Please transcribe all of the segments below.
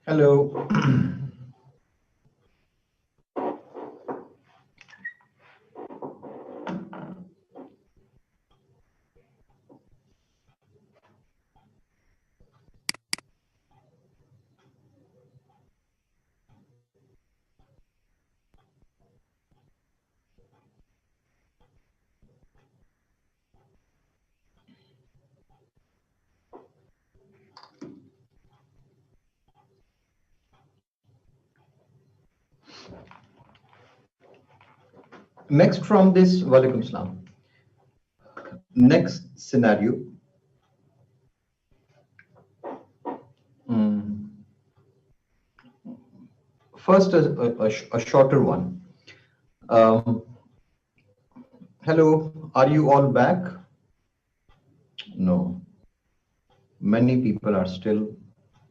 Hello. Next from this, Walaikum Salam. Next scenario. Mm, First, a shorter one. Um, Hello, are you all back? No. Many people are still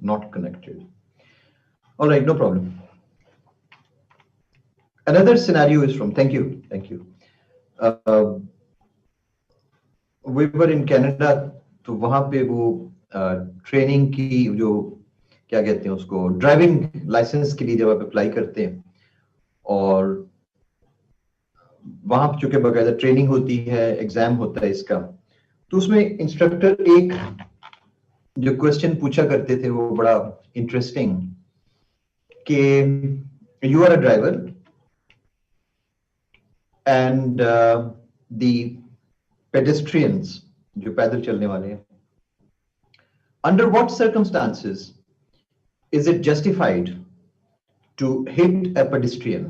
not connected. All right, no problem. Another scenario is from, thank you. Uh, we were in Canada, तो वहां पे वो training की जो क्या कहते हैं उसको ड्राइविंग लाइसेंस के लिए जब आप अप्लाई करते हैं और वहां चूंकि बकायदा ट्रेनिंग होती है एग्जाम होता है इसका तो उसमें इंस्ट्रक्टर एक जो क्वेश्चन पूछा करते थे वो बड़ा इंटरेस्टिंग कि you are a driver and the pedestrians जो पैदल चलने वाले हैं under what circumstances is it justified to hit a pedestrian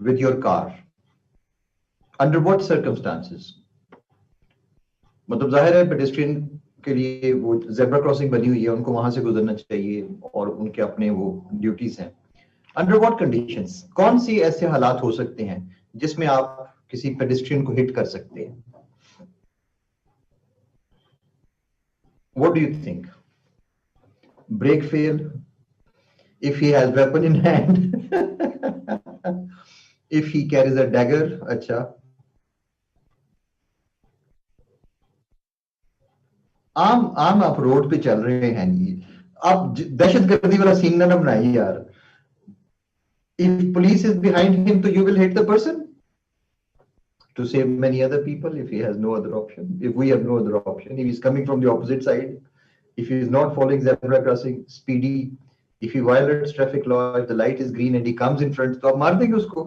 with your car? Under what circumstances? मतलब जाहिर है पेडेस्ट्रियन के लिए वो जेब्रा क्रॉसिंग बनी हुई है उनको वहां से गुजरना चाहिए और उनके अपने वो ड्यूटीज हैं अंडर व्हाट कंडीशंस कौन सी ऐसे हालात हो सकते हैं जिसमें आप किसी पेडेस्ट्रियन को हिट कर सकते हैं what do you think brake fail if he has weapon in hand if he carries a dagger अच्छा आम आप रोड पे चल रहे हैं जी आप दहशतगर्दी वाला सीन ना बनाइए यार if police is behind him so you will hit the person to save many other people if he has no other option if we have no other option if he's coming from the opposite side if he is not following zebra crossing speedy if he violates traffic law if the light is green and he comes in front तो आप मार देंगे उसको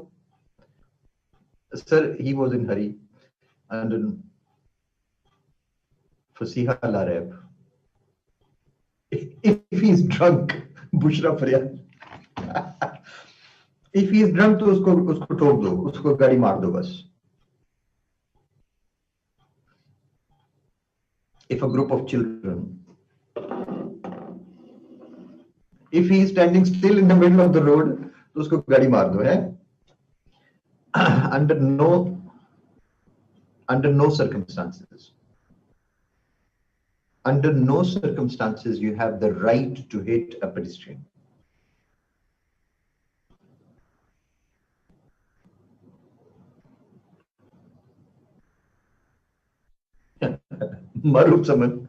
sir he was in hurry and Fasiha Lareb. If he is drunk, Bushra Faryad. If he is drunk, तो उसको ठोक दो, उसको गाड़ी मार दो बस. If a group of children, if he is standing still in the middle of the road, तो उसको गाड़ी मार दो है. Under no circumstances. Under no circumstances you have the right to hit a pedestrian. Maruf Saman,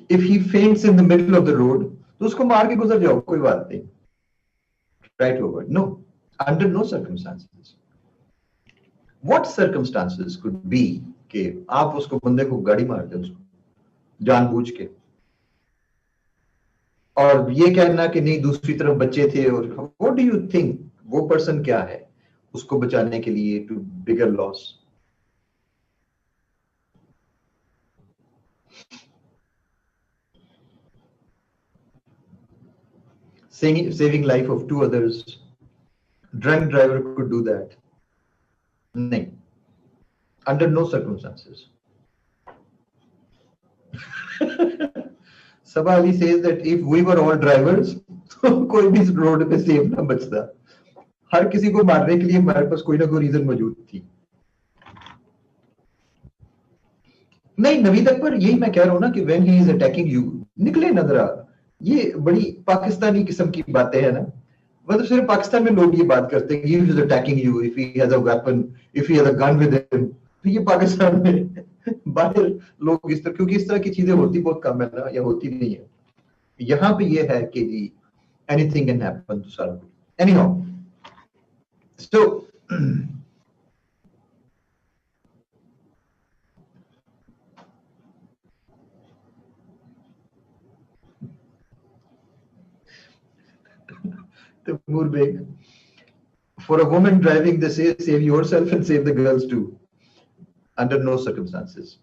if he faints in the middle of the road, तो उसको मार के गुजर जाओ कोई बात नहीं. Try to avoid. No, under no circumstances. What circumstances could be कि आप उसको बंदे को गाड़ी मार दे उसको जानबूझ के और ये कहना कि नहीं दूसरी तरफ बच्चे थे और व्हाट डू यू थिंक वो पर्सन क्या है उसको बचाने के लिए to bigger loss saving life of two others drunk driver could do that नहीं under no circumstances Sabah Ali says that if we were all drivers तो कोई भी रोड पे सेफ ना बचता हर किसी को मारने के लिए हमारे पास कोई ना कोई रीजन मौजूद थी नहीं नवीद अकबर यही मैं कह रहा हूं ना कि when he is attacking you निकले नजरा ये बड़ी पाकिस्तानी किस्म की बातें हैं ना मतलब सिर्फ पाकिस्तान में लोग ये बात करते हैं he is attacking you if he has a weapon if he has a gun with him तो ये पाकिस्तान में बाहर लोग इस तरह क्योंकि इस तरह की चीजें होती बहुत कम है ना या होती नहीं है यहाँ पे ये है कि जी anything can happen to सारा कुछ। Anyhow, so Taimur Beg, for a woman driving, they say save yourself and save the girls too. Under no circumstances.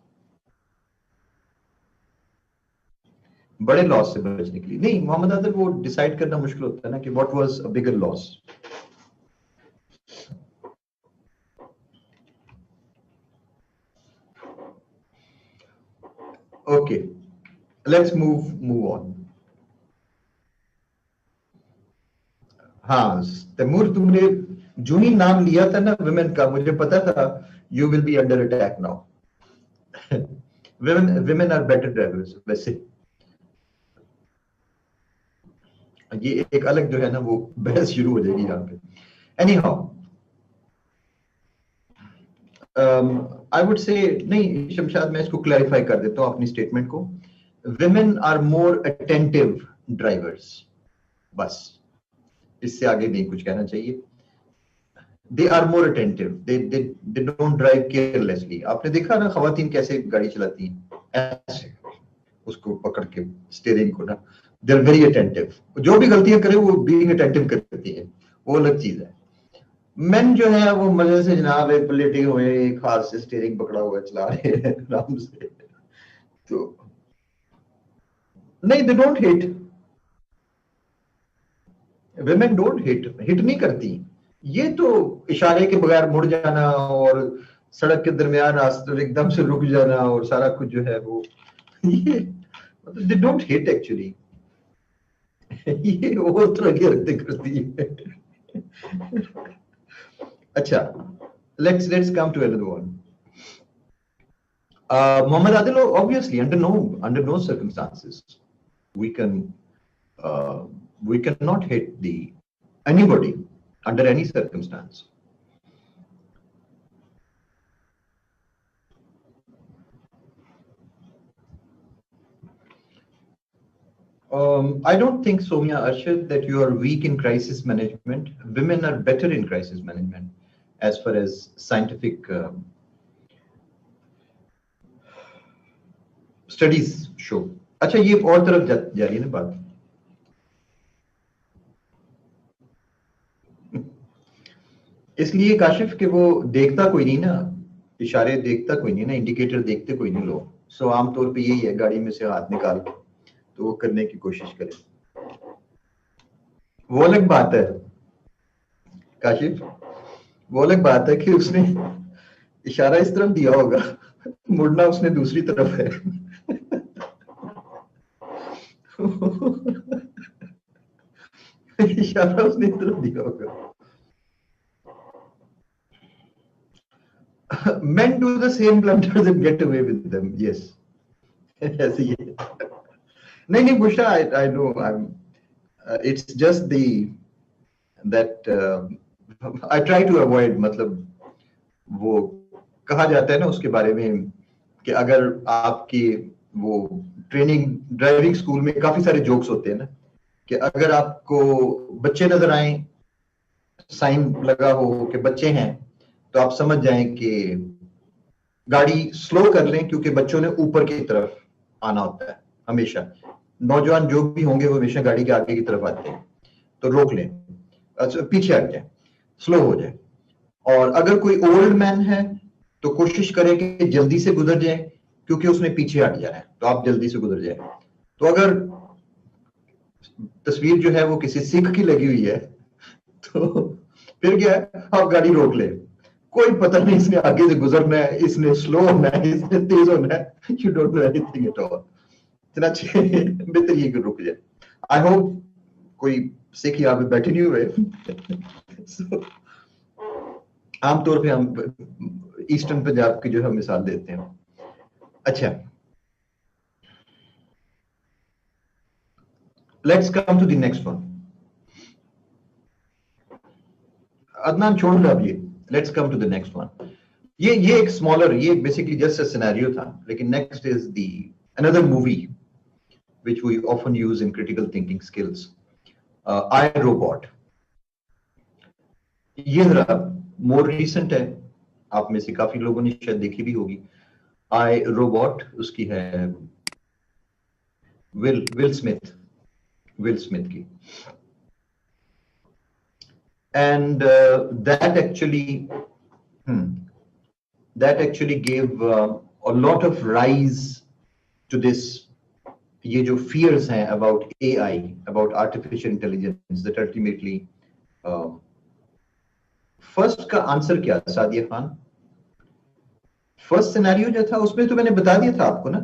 बड़े लॉस से बचने के लिए नहीं, मोहम्मद आदिल, वो डिसाइड करना मुश्किल होता है ना कि what was a bigger loss. Okay, let's move on. हाँ तैमूर, तुमने जो ही नाम लिया था ना विमेन का, मुझे पता था you will be under attack now. Women are better drivers वैसे। ये एक अलग जो है ना वो बहस शुरू हो जाएगी यहाँ पे। एनीहाउ, आई वुड से नहीं शमशाद, मैं इसको क्लैरिफाई कर देता हूँ अपनी स्टेटमेंट को। Women are more attentive drivers, बस इससे आगे नहीं कुछ कहना चाहिए। They are more attentive, they don't drive carelessly. आपने देखा ना खवातीन कैसे गाड़ी चलाती हैं, ऐसे उसको पकड़ के स्टीयरिंग को ना, दे आर वेरी अटेंटिव। जो भी गलतियां करे वो बीइंग अटेंटिव करती है, वो अलग चीज है। मेन जो है वो मजे से जनाब एक लेटे हुए एक हाथ से स्टीयरिंग पकड़ा हुआ चला रहे हैं आराम से। तो नहीं, they don't hit, women don't hit, hit नहीं करती। ये तो इशारे के बगैर मुड़ जाना और सड़क के दरमियान रास्ते एकदम से रुक जाना और सारा कुछ जो है वो, ये मतलब दे डोंट हिट एक्चुअली। ये वो तरह की हरकतें करती है। अच्छा, let's come to another one. Mohammad Adil, obviously under no circumstances we cannot hit anybody under any circumstance. I don't think, Somya Arshad, that you are weak in crisis management. Women are better in crisis management as far as scientific studies show. अच्छा, ये और तरफ जा रही है ना बात। इसलिए काशिफ कि वो देखता कोई नहीं ना, इशारे देखता कोई नहीं ना, इंडिकेटर देखते कोई नहीं लोग। सो आमतौर पे यही है, गाड़ी में से हाथ निकाल तो वो करने की कोशिश करे। वो अलग बात है काशिफ, वो अलग बात है कि उसने इशारा इस तरफ दिया होगा, मुड़ना उसने दूसरी तरफ है। इशारा उसने इस तरफ दिया होगा। Men do the same blunders and get away with them. Yes. ऐसे ही है। नहीं बुशा, I know, it's just that I try to avoid, मतलब वो कहा जाता है ना उसके बारे में कि अगर आपकी वो ट्रेनिंग ड्राइविंग स्कूल में काफी सारे जोक्स होते हैं ना, कि अगर आपको बच्चे नजर आए, साइन लगा हो कि बच्चे हैं, तो आप समझ जाएं कि गाड़ी स्लो कर लें, क्योंकि बच्चों ने ऊपर की तरफ आना होता है हमेशा। नौजवान जो भी होंगे वो हमेशा गाड़ी के आगे की तरफ आते हैं, तो रोक लें, अच्छा पीछे हट जाए, स्लो हो जाए। और अगर कोई ओल्ड मैन है तो कोशिश करें कि जल्दी से गुजर जाए, क्योंकि उसने पीछे हट जाना है, तो आप जल्दी से गुजर जाए। तो अगर तस्वीर जो है वो किसी सिख की लगी हुई है, तो फिर क्या है, आप गाड़ी रोक ले, कोई पता नहीं इसने आगे से गुजरना है, इसने स्लो होना है, इसने तेज होना है, you don't know anything at all. इतना बेहतर ये कि रुक जाए। आई होप कोई सिख यहाँ पे बैठे नहीं हुए। so, आमतौर पे हम ईस्टर्न पंजाब की जो है मिसाल देते हैं। अच्छा, let's come to the next one. Adnan छोड़ दो अब ये, let's come to the next one. ये एक स्मॉलर, ये बेसिकली जस्ट अ सिनेरियो था, लेकिन next is the another movie which we often use in critical thinking skills. I robot, ये जरा मोर रिसेंट है, आप में से काफी लोगों ने शायद देखी भी होगी। आई रोबोट उसकी है विल स्मिथ की। And that actually gave a lot of rise to this, ये जो फियर्स हैं about AI, about artificial intelligence, that ultimately first का आंसर क्या सादिया खान? फर्स्ट सिनेरियो जो था उसमें तो मैंने बता दिया था आपको ना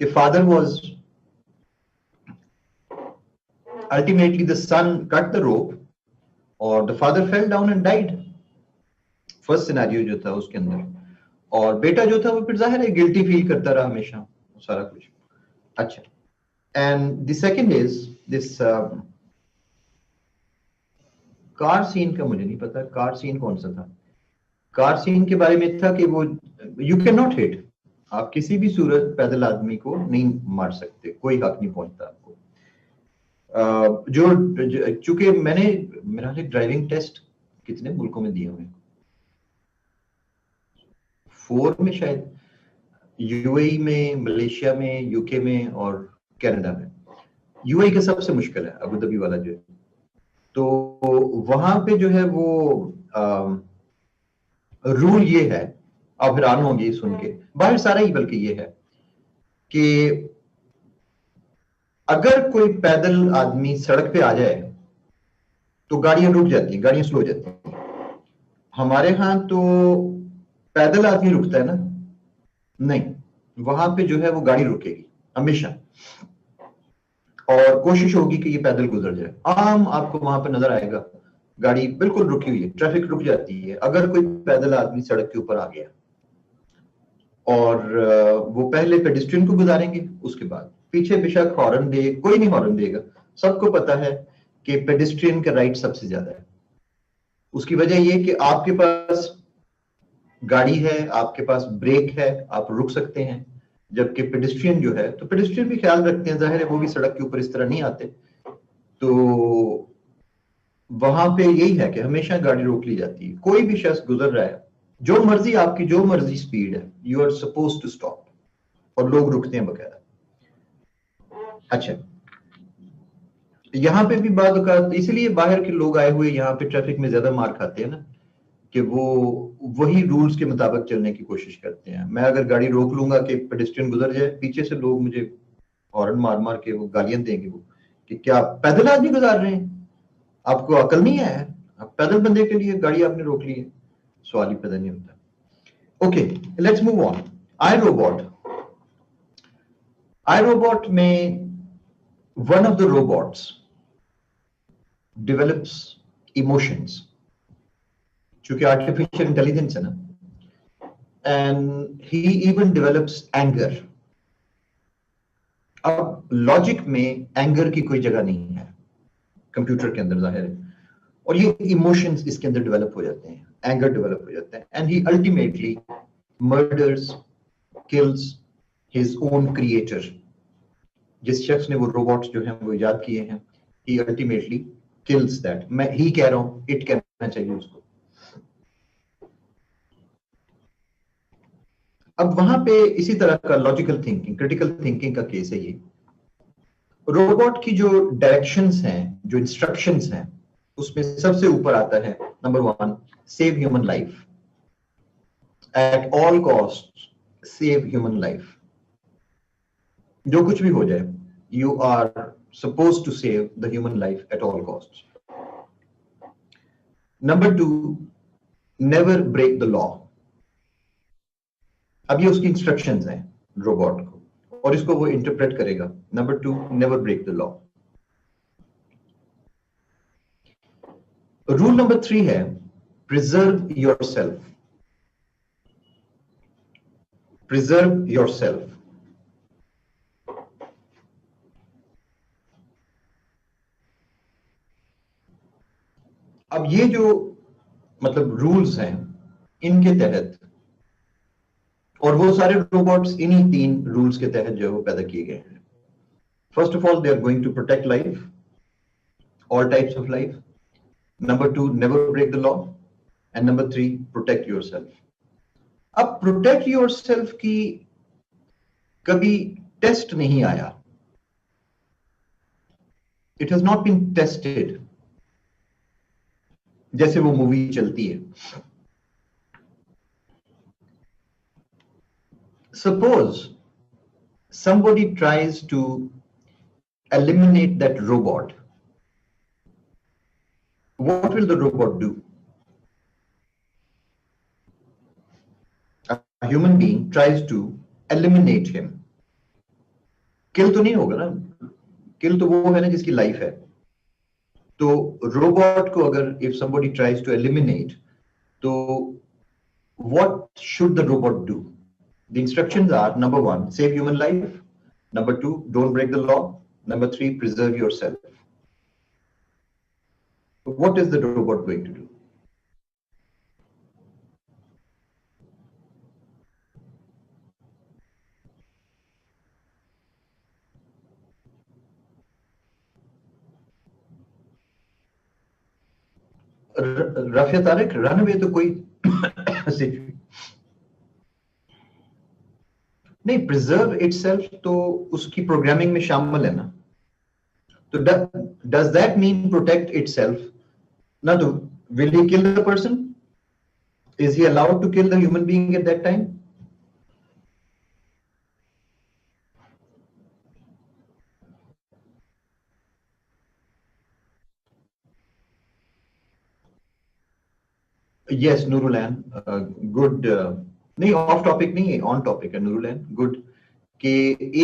कि father was ultimately the son cut the rope और the father fell down and died. First scenario जो था उसके अंदर, और बेटा जो था वो फिर जाहिर है गिल्टी फील करता रहा हमेशा, सारा कुछ। अच्छा, and the second is this car scene का मुझे नहीं पता, कार सीन कौन सा था? कार सीन के बारे में था कि वो यू कैन नॉट हिट, आप किसी भी सूरत पैदल आदमी को नहीं मार सकते, कोई हक नहीं पहुंचता आपको। जो चूंकि मैंने मेरा ड्राइविंग टेस्ट कितने मुल्कों में दिए हुए, 4 में शायद, यूएई में, मलेशिया में, यूके में और कनाडा में। यूएई का सबसे मुश्किल है, अबू धाबी वाला जो है, तो वहां पे जो है वो रूल ये है, आप हैरान होंगे सुन के, बाहर सारा ही बल्कि ये है कि अगर कोई पैदल आदमी सड़क पे आ जाए तो गाड़ियां रुक जाती हैं, गाड़ियां स्लो हो जाती हैं। हमारे यहां तो पैदल आदमी रुकता है ना, नहीं, वहां पे जो है वो गाड़ी रुकेगी हमेशा, और कोशिश होगी कि ये पैदल गुजर जाए। आम आपको वहां पे नजर आएगा गाड़ी बिल्कुल रुकी हुई है, ट्रैफिक रुक जाती है अगर कोई पैदल आदमी सड़क के ऊपर आ गया, और वो पहले पेडिस्ट्रियन को गुजारेंगे, उसके बाद पीछे बेशक हॉर्न दे, कोई नहीं हॉर्न देगा, सबको पता है कि पेडिस्ट्रियन का राइट सबसे ज्यादा है। उसकी वजह यह कि आपके पास गाड़ी है, आपके पास ब्रेक है, आप रुक सकते हैं, जबकि पेडिस्ट्रियन जो है, तो पेडिस्ट्रियन भी ख्याल रखते हैं, जाहिर है वो भी सड़क के ऊपर इस तरह नहीं आते, तो वहां पे यही है कि हमेशा गाड़ी रोक ली जाती है। कोई भी शख्स गुजर रहा है, जो मर्जी आपकी जो मर्जी स्पीड है, you are suppose to stop, और लोग रुकते हैं बकायदा। अच्छा, यहाँ पे भी बात औकात इसलिए बाहर के लोग आए हुए यहाँ पे ट्रैफिक में ज्यादा मार खाते हैं ना, कि वो वही रूल्स के मुताबिक चलने की कोशिश करते हैं। मैं अगर गाड़ी रोक लूंगा कि पेडेस्ट्रियन गुजर जाए, पीछे से लोग मुझे हॉर्न मार मार के वो गालियां देंगे, वो कि क्या पैदल आदमी गुजार रहे हैं, आपको अकल नहीं है, आप पैदल बंदे के लिए गाड़ी आपने रोक ली है, सवाल ही पैदा नहीं होता। Okay, let's move on. I robot, I robot में one of the robots develops emotions, चूंकि आर्टिफिशियल इंटेलिजेंस है ना, and he even develops anger. अब लॉजिक में एंगर की कोई जगह नहीं है कंप्यूटर के अंदर, जाहिर है, और ये इमोशंस इसके अंदर डेवलप हो जाते हैं, एंगर डेवलप हो जाता है, and he ultimately murders, kills his own creator. जिस शख्स ने वो रोबोट्स जो हैं वो इजाद किए हैं, ही अल्टीमेटली किल्स दैट। मैं ही कह रहा हूं, इट कहना चाहिए उसको। अब वहां पे इसी तरह का लॉजिकल थिंकिंग, क्रिटिकल थिंकिंग का केस है ये। रोबोट की जो डायरेक्शंस हैं, जो इंस्ट्रक्शंस हैं, उसमें सबसे ऊपर आता है number 1, save human life at all cost, save human life. जो कुछ भी हो जाए, you are suppose to save the human life at all cost. Number 2, never break the law. अब ये उसकी इंस्ट्रक्शंस हैं रोबोट को, और इसको वो इंटरप्रेट करेगा। Number 2, never break the law. Rule number 3 है प्रिजर्व योरसेल्फ, प्रिजर्व योरसेल्फ। अब ये जो मतलब रूल्स हैं, इनके तहत, और वो सारे रोबोट्स इन्हीं 3 रूल्स के तहत जो है वो पैदा किए गए हैं। First of all, they are going to protect life, all types of life. Number 2, never break the law. And number 3, protect yourself. अब protect yourself की कभी टेस्ट नहीं आया. It has not been tested. जैसे वो मूवी चलती है. Suppose somebody tries to eliminate that robot. What will the robot do? A human being tries to eliminate him. Kill तो नहीं होगा ना. Kill तो वो है ना जिसकी लाइफ है. तो रोबोट को अगर if somebody tries to eliminate, तो what should the robot do? The instructions are: number 1, save human life. Number 2, don't break the law. Number 3, preserve yourself. What is the robot going to do? Rafia Tariq, run away तो कोई नहीं, preserve itself तो उसकी programming में शामिल है ना. तो does that mean protect itself? ना. तो will he kill the person? Is he allowed to kill the human being at that time? Yes, Nurulan, good. नहीं, ऑफ टॉपिक नहीं है, ऑन टॉपिक है. Nurulan, good. कि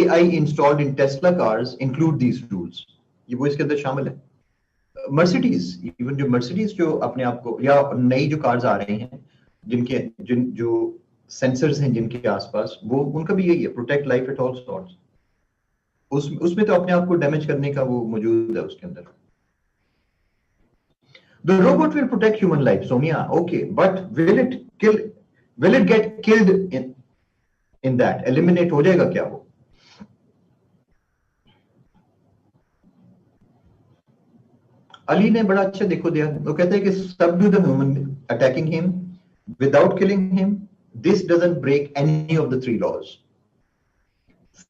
AI installed in Tesla cars include these rules. ये वो इसके अंदर शामिल है. मर्सिडीज, इवन जो मर्सिडीज जो अपने आप को, या नई जो कार्स आ रही हैं जिन जो सेंसर्स हैं जिनके आसपास, वो उनका भी यही है, protect life at all sorts. उसमें तो अपने आप को डैमेज करने का वो मौजूद है उसके अंदर. The robot will protect human life, Sonia. Okay, but will it kill? Will it get killed in that? Eliminate हो जाएगा क्या वो? अली ने बड़ा अच्छा देखो दिया. वो कहते हैं कि subdue the human attacking him without killing him. This doesn't break any of the 3 laws.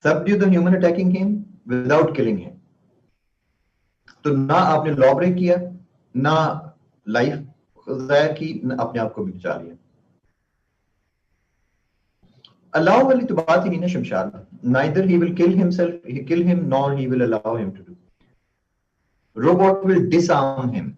Subdue the human attacking him without killing him. तो ना आपने लॉ ब्रेक किया, ना लाइफ जाया की, ना अपने आप को भी बचा लिया. अलाउ वाली तो बात ही नहीं ना Shamshad. Neither he will kill him, nor he will allow him to do. Robot will disarm him.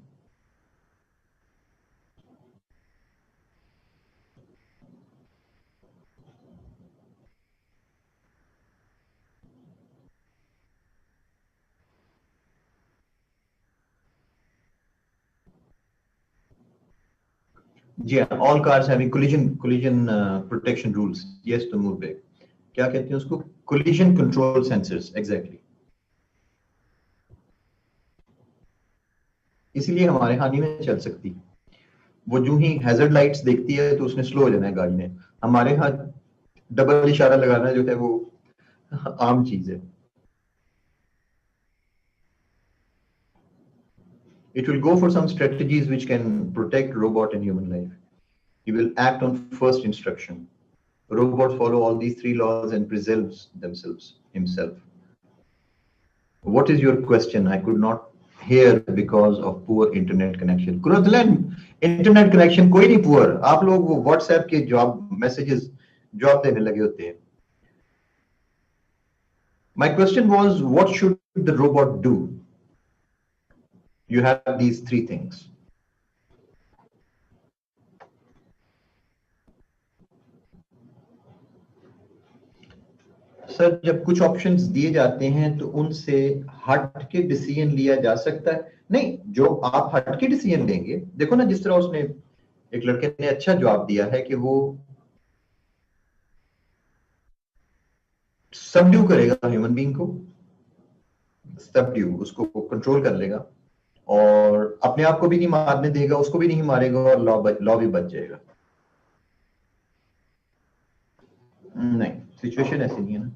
जी हाँ, all cars having collision protection rules. Yes, Taimur Baig, क्या कहते हैं उसको? Collision control sensors, exactly. इसलिए हमारे यहाँ नहीं चल सकती. वो जो ही हैजर्ड लाइट्स देखती है तो उसने स्लो हो जाना है गाड़ी ने. हमारे यहाँ डबल इशारा लगाना जो है वो आम चीज है. It will go for some strategies which can protect robot and human life. He will act on first instruction. Robot follow all these 3 laws and preserves himself. What is your question? I could not hear because of poor internet connection. Kuratlan, internet connection कोई नहीं poor. आप लोग वो WhatsApp के job messages job देने लगे होते हैं. My question was, what should the robot do? You have these 3 things. Sir, जब कुछ ऑप्शंस दिए जाते हैं तो उनसे हट के डिसीजन लिया जा सकता है. नहीं, जो आप हट के डिसीजन लेंगे, देखो ना, जिस तरह उसने, एक लड़के ने अच्छा जवाब दिया है कि वो सबड्यू करेगा ह्यूमन बीइंग को, सबड्यू, उसको कंट्रोल कर लेगा और अपने आप को भी नहीं मारने देगा, उसको भी नहीं मारेगा और लॉ भी बच जाएगा. नहीं, सिचुएशन ऐसी नहीं है ना.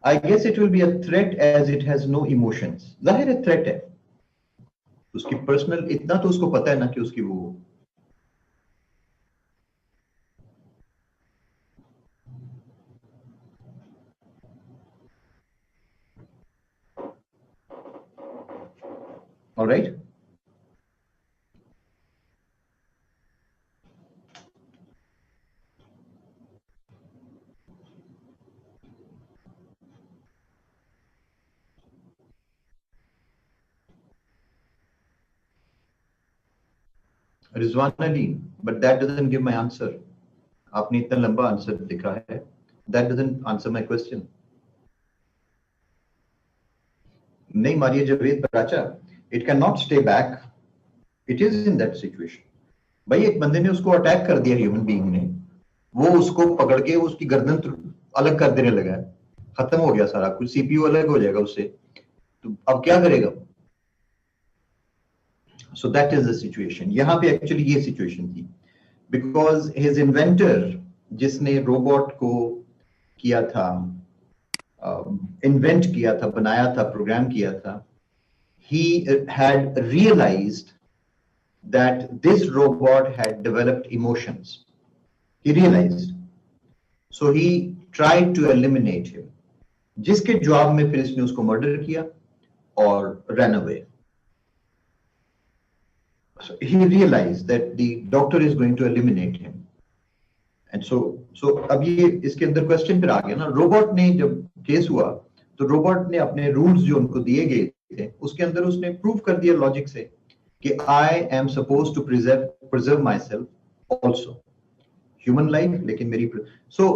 I guess it will be a threat as it has no emotions. जाहिर है threat है, उसकी personal इतना तो उसको पता है ना कि उसकी वो. All right. Rizwan Ali, but that doesn't give my answer. आपने इतना लंबा आंसर लिखा है. That doesn't answer my question. नहीं मारिए Javed बराचा. It cannot stay back. It is in that situation. भाई एक बंदे ने उसको अटैक कर दिया, ह्यूमन बीइंग ने, वो उसको पकड़ के उसकी गर्दन अलग कर देने लगा है, खत्म हो गया सारा कुछ, सीपीयू अलग हो जाएगा उससे, तो अब क्या करेगा? So that is the situation. यहाँ पे एक्चुअली ये सिचुएशन थी, बिकॉज हिज इन्वेंटर जिसने रोबोट को किया था, इन्वेंट किया था, बनाया था, प्रोग्राम किया था, he had realized that this robot had developed emotions. He realized. So he tried to eliminate him. जिसके जवाब में फिर इसने उसको मर्डर किया और ran away. So he realized that the doctor is going to eliminate him. And so अब ये इसके अंदर क्वेश्चन फिर आ गया ना, रोबोट ने जब केस हुआ तो रोबोट ने अपने रूल्स जो उनको दिए गए थे उसके अंदर उसने प्रूव कर दिया लॉजिक से कि I am suppose to preserve myself also, human life, लेकिन मेरी सो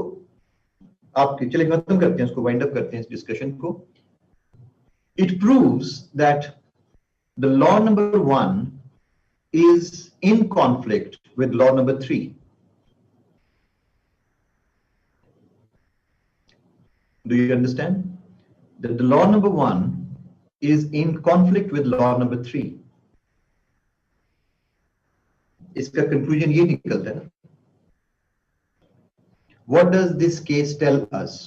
आप चलिए खत्म करते हैं उसको, वाइंड अप करते हैं इस डिस्कशन को. It proves that the law number 1 is in conflict with law number 3. Do you understand that the law number 1 is in conflict with law number 3? इसका conclusion ये निकलता है. What does this case tell us?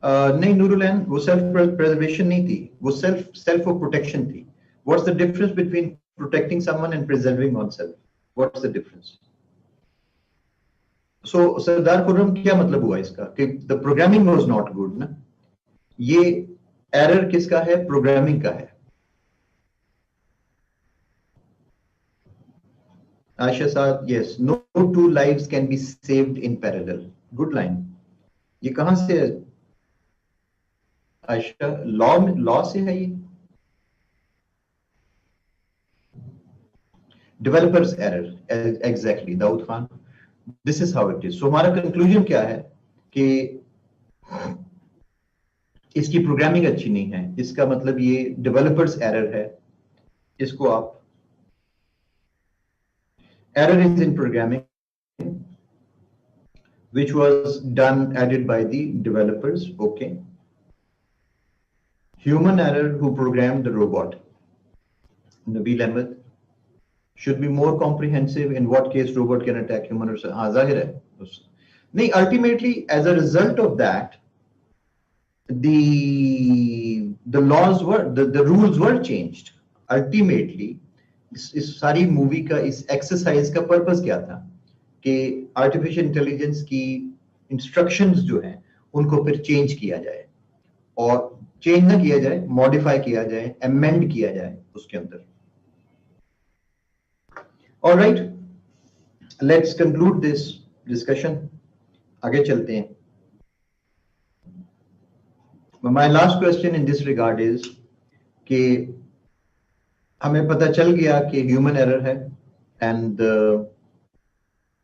नहीं नूरुलैन, वो self preservation नहीं थी, वो self protection थी. What's the difference between protecting someone and preserving oneself? What's the difference? So Sardar Khurram, क्या मतलब हुआ इसका कि the programming was not good ना? ये एरर किसका है? प्रोग्रामिंग का है. आयशा साहब, yes, no two lives can be saved in parallel. Good line. ये कहां से है आयशा? लॉ से है ये? Developers error, exactly Daud Khan, this is how it is. So हमारा कंक्लूजन क्या है कि इसकी प्रोग्रामिंग अच्छी नहीं है, इसका मतलब ये डेवलपर्स एरर है. इसको आप error is in programming which was added by the developers. Okay. Human error who programmed the robot. Nabil Ahmed should be more comprehensive. In what case robot can attack human or haan zahir hai. nahi, ultimately as a result of that the laws were the rules were changed. Ultimately इस सारी movie का, इस exercise का purpose क्या था कि artificial intelligence की instructions जो हैं उनको फिर चेंज किया जाए, और चेंज ना किया जाए, मॉडिफाई किया जाए, अमेंड किया जाए उसके अंदर. Alright, let's conclude this discussion. आगे चलते हैं. My last question in this regard is कि हमें पता चल गया कि ह्यूमन एरर है, and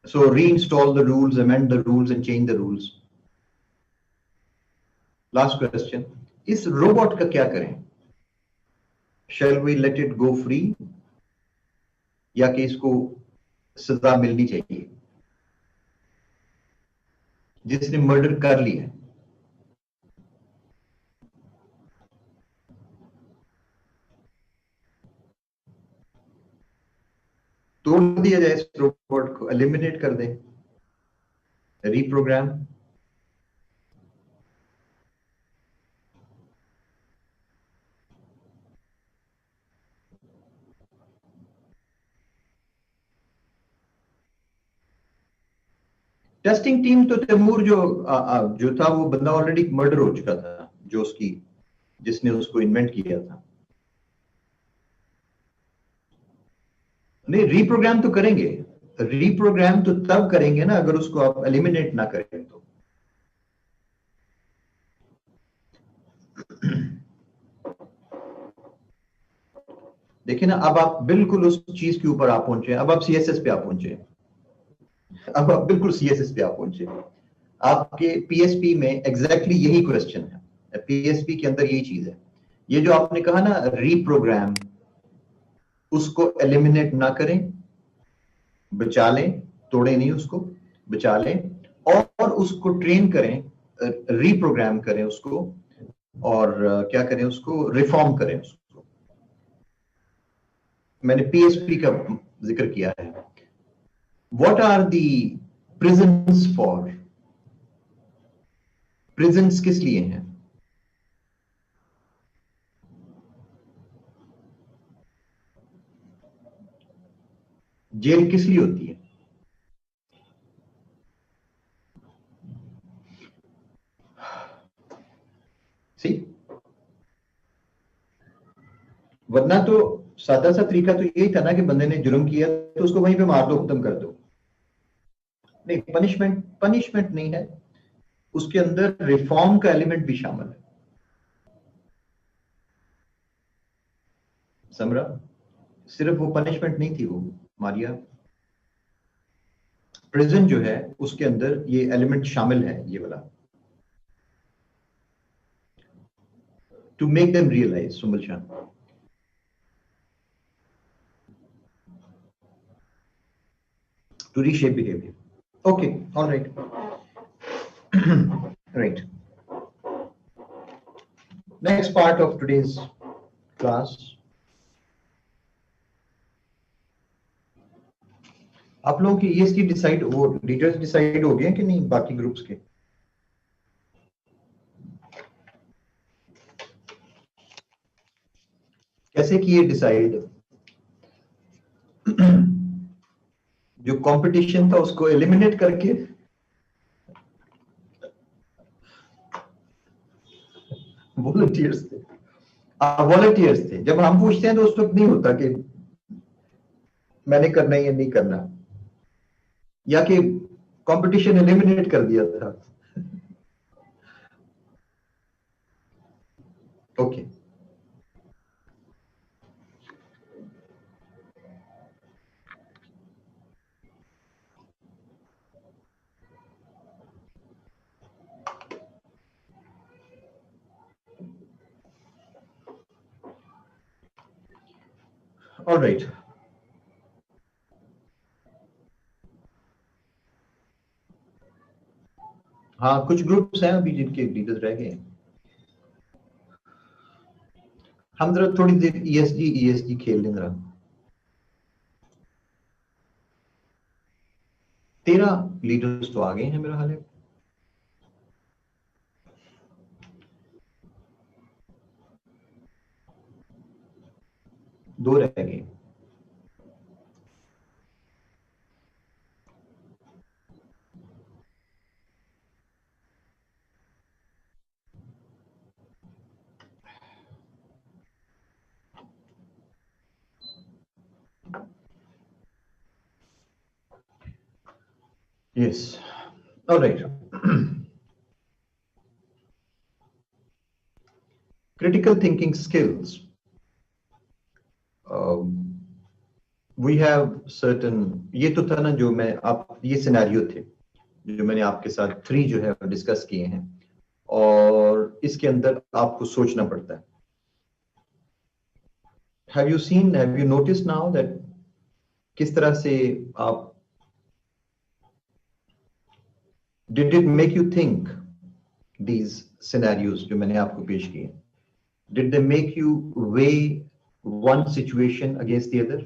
so reinstall the rules, amend the rules and change the rules. Last question, इस रोबोट का क्या करें? Shall we let it go free, या कि इसको सजा मिलनी चाहिए? जिसने मर्डर कर लिया है, तोड़ दिया जाए, इस रोबोट को एलिमिनेट कर दें, रीप्रोग्राम। टेस्टिंग टीम तो तैमूर जो था वो बंदा ऑलरेडी मर्डर हो चुका था, जो उसकी जिसने उसको इन्वेंट किया था। नहीं, रीप्रोग्राम तो करेंगे, रीप्रोग्राम तो तब करेंगे ना अगर उसको आप एलिमिनेट ना करें तो। देखिए ना, अब आप बिल्कुल उस चीज के ऊपर आप पहुंचे, अब आप सीएसएस पे आप पहुंचे, अब आप बिल्कुल सीएसएस पे आप पहुंचे। आपके पीएसपी में एग्जैक्टली यही क्वेश्चन है, पीएसपी के अंदर यही चीज है। ये जो आपने कहा ना रीप्रोग्राम, उसको एलिमिनेट ना करें, बचा लें, तोड़े नहीं उसको, बचा लें, और उसको ट्रेन करें, रीप्रोग्राम करें उसको, और क्या करें उसको, रिफॉर्म करें उसको। मैंने पीएसपी का जिक्र किया है। What are the prisons for? Prisons किस लिए हैं? जेल किस लिए होती है? सी, वरना तो सादा सा तरीका तो यही था ना कि बंदे ने जुर्म किया तो उसको वहीं पे मार दो, खत्म कर दो। नहीं, पनिशमेंट पनिशमेंट नहीं है, उसके अंदर रिफॉर्म का एलिमेंट भी शामिल है। समझा? सिर्फ वो पनिशमेंट नहीं थी वो, मारिया। प्रिजन जो है उसके अंदर ये एलिमेंट शामिल है, ये वाला, to make them realise. Sumal Shah, to reshape behavior. Okay, all right. Right. Next part of today's class. आप लोगों की ईएसटी डिसाइड, वो लीडर्स डिसाइड हो गए कि नहीं बाकी ग्रुप्स के? कैसे किए डिसाइड? जो कंपटीशन था उसको एलिमिनेट करके? वॉलंटियर्स थे, वॉलंटियर्स थे। जब हम पूछते हैं तो उस वक्त नहीं होता कि मैंने करना है या नहीं करना, या कि कंपटीशन एलिमिनेट कर दिया था। Okay, all right. हाँ, कुछ ग्रुप्स हैं अभी जिनके लीडर्स रह गए हैं। हम जरा थोड़ी देर ईएसजी खेल लें जरा। 13 लीडर्स तो आ गए हैं मेरा हाल है। 2 रह गए। Yes, all right. Critical thinking skills, we have certain, ये तो था ना जो मैं आप, ये सिनेरियो थे जो मैंने आपके साथ 3 जो है डिस्कस किए हैं, और इसके अंदर आपको सोचना पड़ता है। Have you notice now that किस तरह से आप Did it make you think these scenarios जो मैंने आपको पेश किए? Did they make you weigh one situation against the other?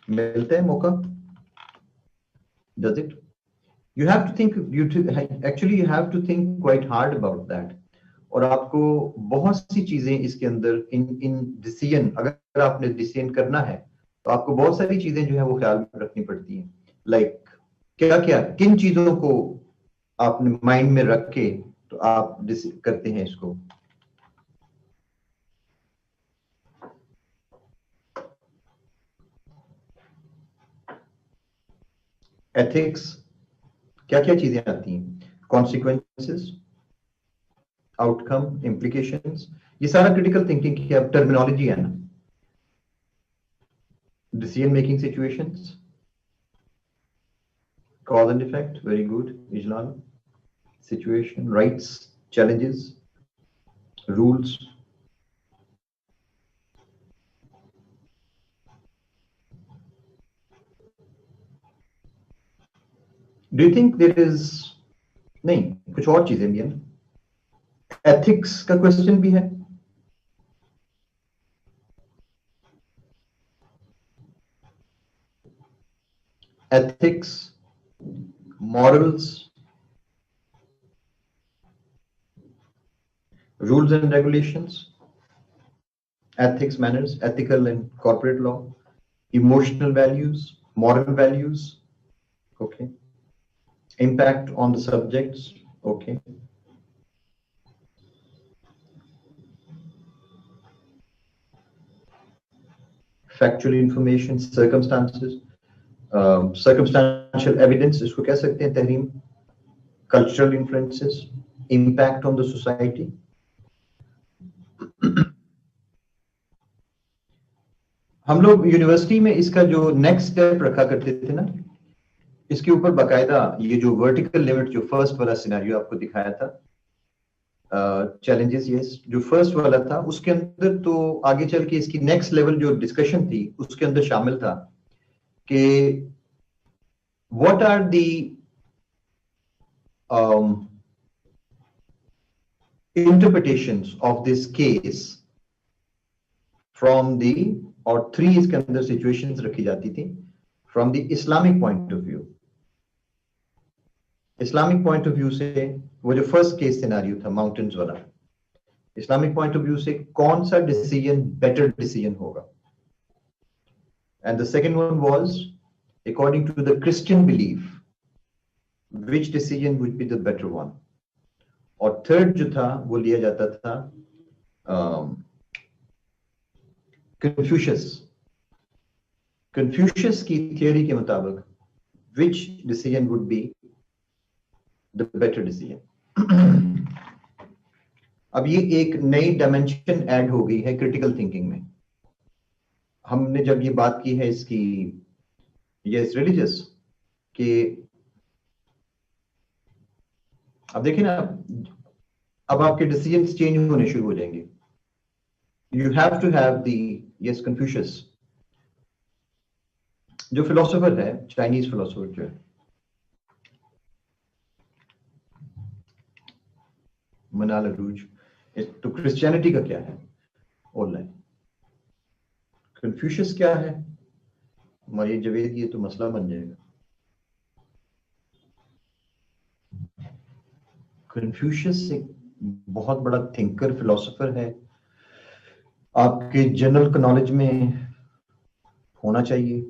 मिलता है मौका? Does it? You have to think. Actually you have to think quite hard about that. और आपको बहुत सी चीजें इसके अंदर इन डिसीजन, अगर आपने डिसीजन करना है तो आपको बहुत सारी चीजें जो है वो ख्याल में रखनी पड़ती हैं. लाइक क्या क्या किन चीजों को आपने माइंड में रख के तो आप करते हैं इसको. एथिक्स, क्या क्या चीजें आती हैं? कॉन्सिक्वेंसेस, आउटकम, इम्प्लीकेशंस, ये सारा क्रिटिकल थिंकिंग की अब टर्मिनोलॉजी है ना. Decision making situations, cause and effect, very good, Ijlal. Situation, rights, challenges, rules. Do you think there is, नहीं कुछ और चीजें भी है ना. एथिक्स का क्वेश्चन भी है. Ethics, morals, rules and regulations, ethics, manners, ethical and corporate law, emotional values, moral values, okay, impact on the subjects, okay, factual information, circumstances, circumstantial evidence, इसको कह सकते हैं Tahreem, cultural influences, impact on the society. हम लोग university में इसका जो next step रखा करते थे ना, इसके ऊपर बाकायदा ये जो वर्टिकल लिमिट जो फर्स्ट वाला सिनेरियो आपको दिखाया था, चैलेंजेस, यस, जो फर्स्ट वाला था उसके अंदर तो आगे चल के इसकी नेक्स्ट लेवल जो डिस्कशन थी उसके अंदर शामिल था कि what are the interpretations of this case from the, और 3 इसके अंदर situations रखी जाती थी from the Islamic point of view. Islamic point of view से वो जो first case scenario था mountains वाला, Islamic point of view से कौन सा decision better decision होगा. And the second one was according to the Christian belief which decision would be the better one. और थर्ड जो था वो लिया जाता था कंफ्यूशियस की थियोरी के मुताबिक which decision would be the better decision. अब ये एक नई डायमेंशन ऐड हो गई है क्रिटिकल थिंकिंग में. हमने जब ये बात की है इसकी यस रिलीजियस कि अब देखिए ना, अब आपके डिसीजन चेंज होने शुरू हो जाएंगे. You have to have the, yes, Confucius जो फिलोसोफर है, चाइनीज फिलोसोफर जो है, मनाल अरूज, तो क्रिश्चियनिटी का क्या है ऑनलाइन, कन्फ्यूशियस क्या है, मरियम जवेद, ये तो मसला बन जाएगा. कन्फ्यूशियस एक बहुत बड़ा थिंकर फिलोसोफर है, आपके जनरल नॉलेज में होना चाहिए.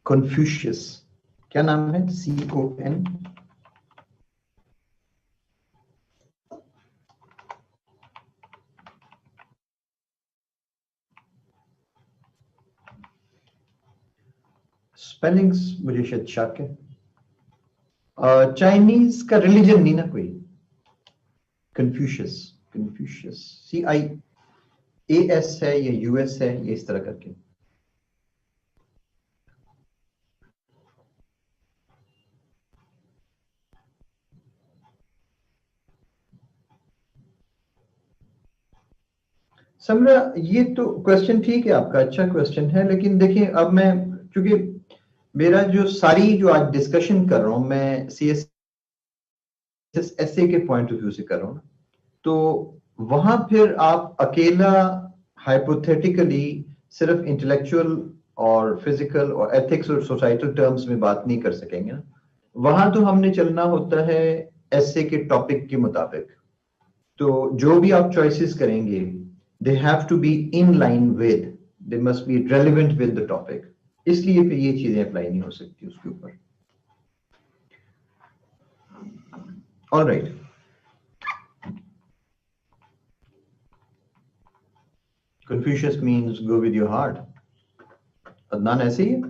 कन्फ्यूशियस क्या नाम है? CON, स्पेलिंग्स मुझे शायद शक है. चाइनीज का रिलीजन नहीं ना कोई. कन्फ्यूशियस, कन्फ्यूशियस CIAS है या US है, ये इस तरह करके. समरा, ये तो क्वेश्चन ठीक है आपका, अच्छा क्वेश्चन है, लेकिन देखिए अब मैं, क्योंकि मेरा जो सारी जो आज डिस्कशन कर रहा हूं मैं सीएसएस एसए के पॉइंट ऑफ व्यू से कर रहा हूं, तो वहां फिर आप अकेला हाइपोथेटिकली सिर्फ इंटेलेक्चुअल और फिजिकल और एथिक्स और सोसाइटल टर्म्स में बात नहीं कर सकेंगे ना। वहां तो हमने चलना होता है एसए के टॉपिक के मुताबिक। तो जो भी आप चॉइसेस करेंगे, they have to be in line with, they must be relevant with the topic, इसलिए फिर ये चीजें अप्लाई नहीं हो सकती उसके ऊपर। Alright, Confucius means go with your heart। Adnan ऐसे ही है?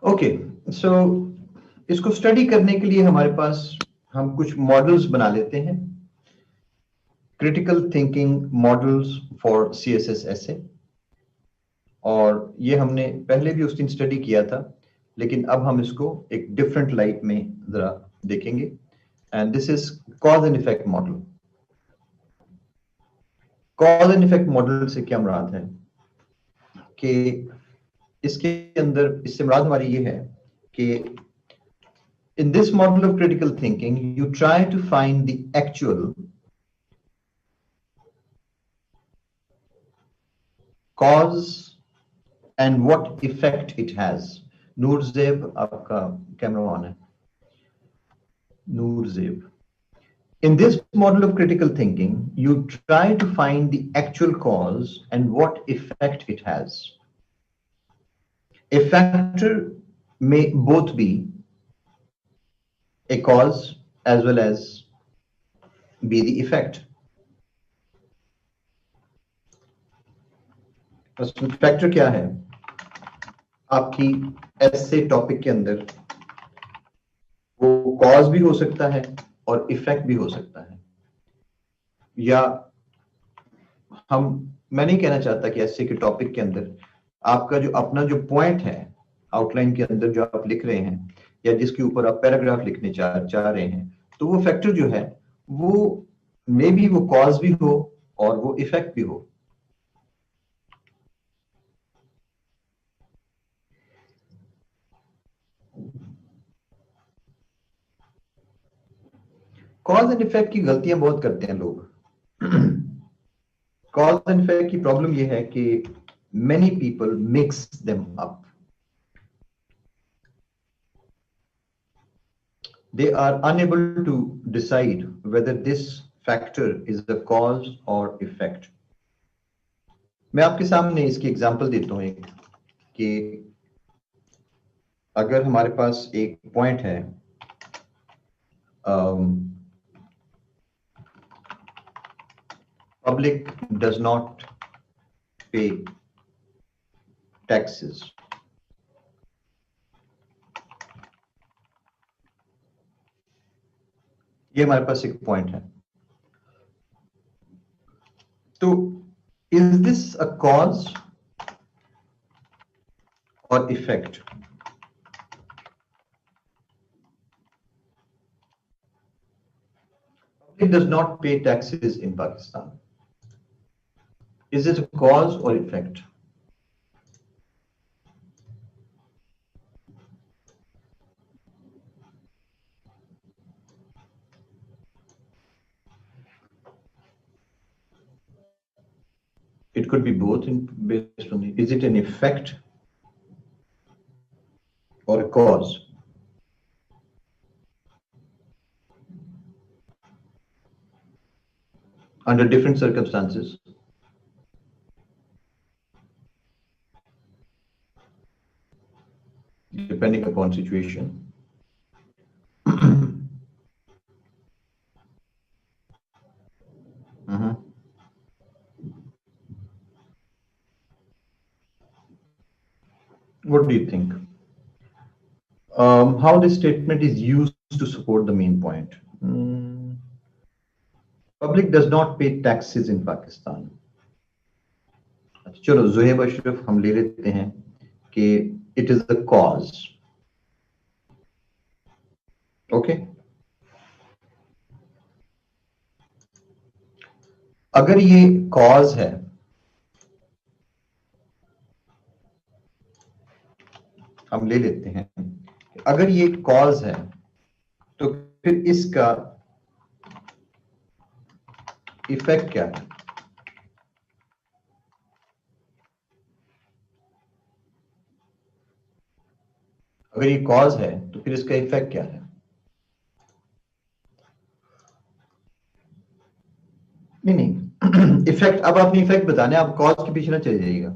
ओके, सो इसको स्टडी करने के लिए हमारे पास हम कुछ मॉडल्स बना लेते हैं, critical thinking models for CSS SA. और ये हमने पहले भी उस दिन स्टडी किया था, लेकिन अब हम इसको एक डिफरेंट लाइट में जरा देखेंगे। And this is cause and effect model. Cause and effect model से क्या मुराद है कि इसके अंदर, इससे मुराद हमारी ये है कि in this model of critical thinking you try to find the actual cause and what effect it has। नूर ज़ेब, आपका कैमरा ऑन है, नूर ज़ेब। In this model of critical thinking, you try to find the actual cause and what effect it has। A factor may both be a cause as well as be the effect। Factor क्या है आपकी ऐसे topic के अंदर? वो cause भी हो सकता है और इफेक्ट भी हो सकता है। या मैं नहीं कहना चाहता कि ऐसे के टॉपिक के अंदर आपका जो अपना जो पॉइंट है आउटलाइन के अंदर जो आप लिख रहे हैं या जिसके ऊपर आप पैराग्राफ लिखने चाह रहे हैं, तो वो फैक्टर जो है वो मे बी वो कॉज भी हो और वो इफेक्ट भी हो। कॉज एंड इफेक्ट की गलतियां बहुत करते हैं लोग। कॉज एंड इफेक्ट की प्रॉब्लम यह है कि many people mix them up। They are unable to decide whether this factor is the cause or effect। मैं आपके सामने इसकी एग्जांपल देता हूं एक, कि अगर हमारे पास एक पॉइंट है, public does not pay taxes। ये हमारे पास एक पॉइंट है। तो इज दिस अ कॉज और effect? Public does not pay taxes in Pakistan। Is it a cause or effect? It could be both based on is it an effect or a cause? Under different circumstances, depending upon situation। What do you think? How this statement is used to support the main point? Public does not pay taxes in Pakistan। चलो जुहेब अशरफ हम ले लेते हैं कि it is the cause. Okay, अगर ये cause है, हम ले लेते हैं अगर ये कॉज है तो फिर इसका इफेक्ट क्या है? अगर ये कॉज है तो फिर इसका इफेक्ट क्या है? नहीं नहीं इफेक्ट, अब आपने इफेक्ट बताने, आप कॉज के पीछे ना चले जाइएगा।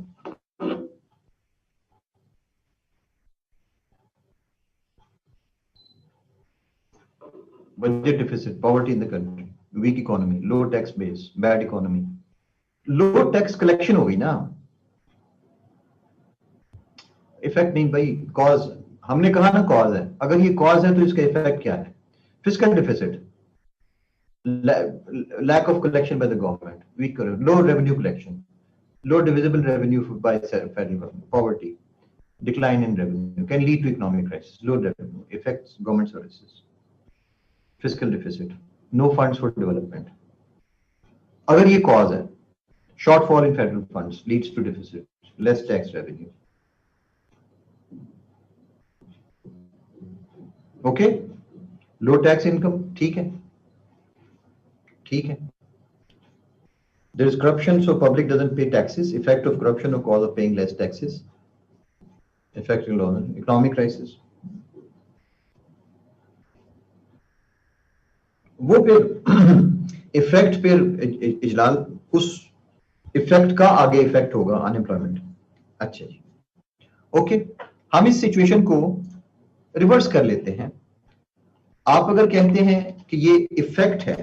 Budget deficit, poverty in the country, weak economy, low tax base, bad economy, low tax collection हो गई ना। इफेक्ट नहीं भाई, कॉज। हमने कहा ना कॉज है, अगर ये कॉज है तो इसका इफेक्ट क्या है? Fiscal deficit, lack of collection by the government, weak, low revenue collection, low divisible revenue by federal government, poverty, decline in revenue can lead to economic crisis, low revenue affects government services, fiscal deficit, no funds for development. अगर ये cause है, shortfall in federal funds leads to deficit, less tax revenue. Okay, low tax income, ठीक है, ठीक है. There is corruption, so public doesn't pay taxes. Effect of corruption or cause of paying less taxes. Affecting economic crisis. वो फिर effect फिर इजलाल, उस effect का आगे इफेक्ट होगा अनएम्प्लॉयमेंट। अच्छा जी, ओके, हम इस सिचुएशन को रिवर्स कर लेते हैं। आप अगर कहते हैं कि ये इफेक्ट है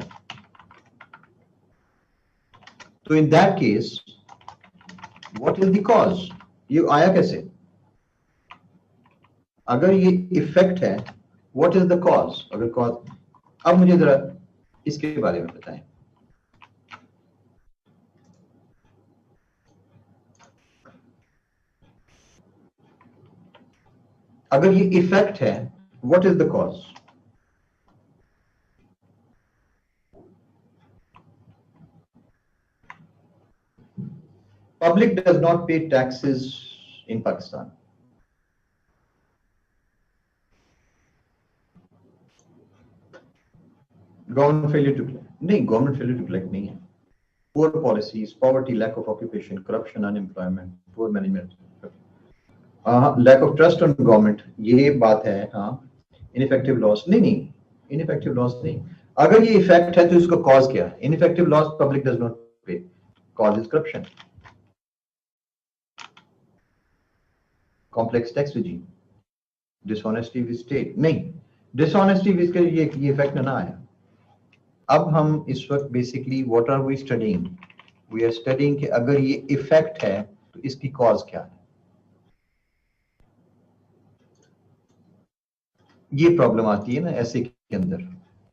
तो in that case what is the cause? ये आया कैसे? अगर ये इफेक्ट है, व्हाट इज द कॉज? अगर कॉज, अब मुझे जरा इसके बारे में बताएं। अगर ये इफेक्ट है, what is the cause? Public does not pay taxes in Pakistan. Government failure to collect. नहीं, government failure to collect नहीं है. Poor policies, poverty, lack of occupation, corruption, unemployment, poor management. Lack of trust on government, ये बात है. हाँ, ineffective laws नहीं, ineffective laws नहीं. अगर ये इफेक्ट है तो इसका कॉज क्या है? Ineffective laws, public does not pay. Cause is corruption. Complex tax regime, dishonesty with state. नहीं, dishonesty with ये इफेक्ट ना आया. अब हम इस वक्त basically what are we studying? We are studying कि अगर ये इफेक्ट है तो इसकी कॉज क्या है? ये प्रॉब्लम आती है ना ऐसे के अंदर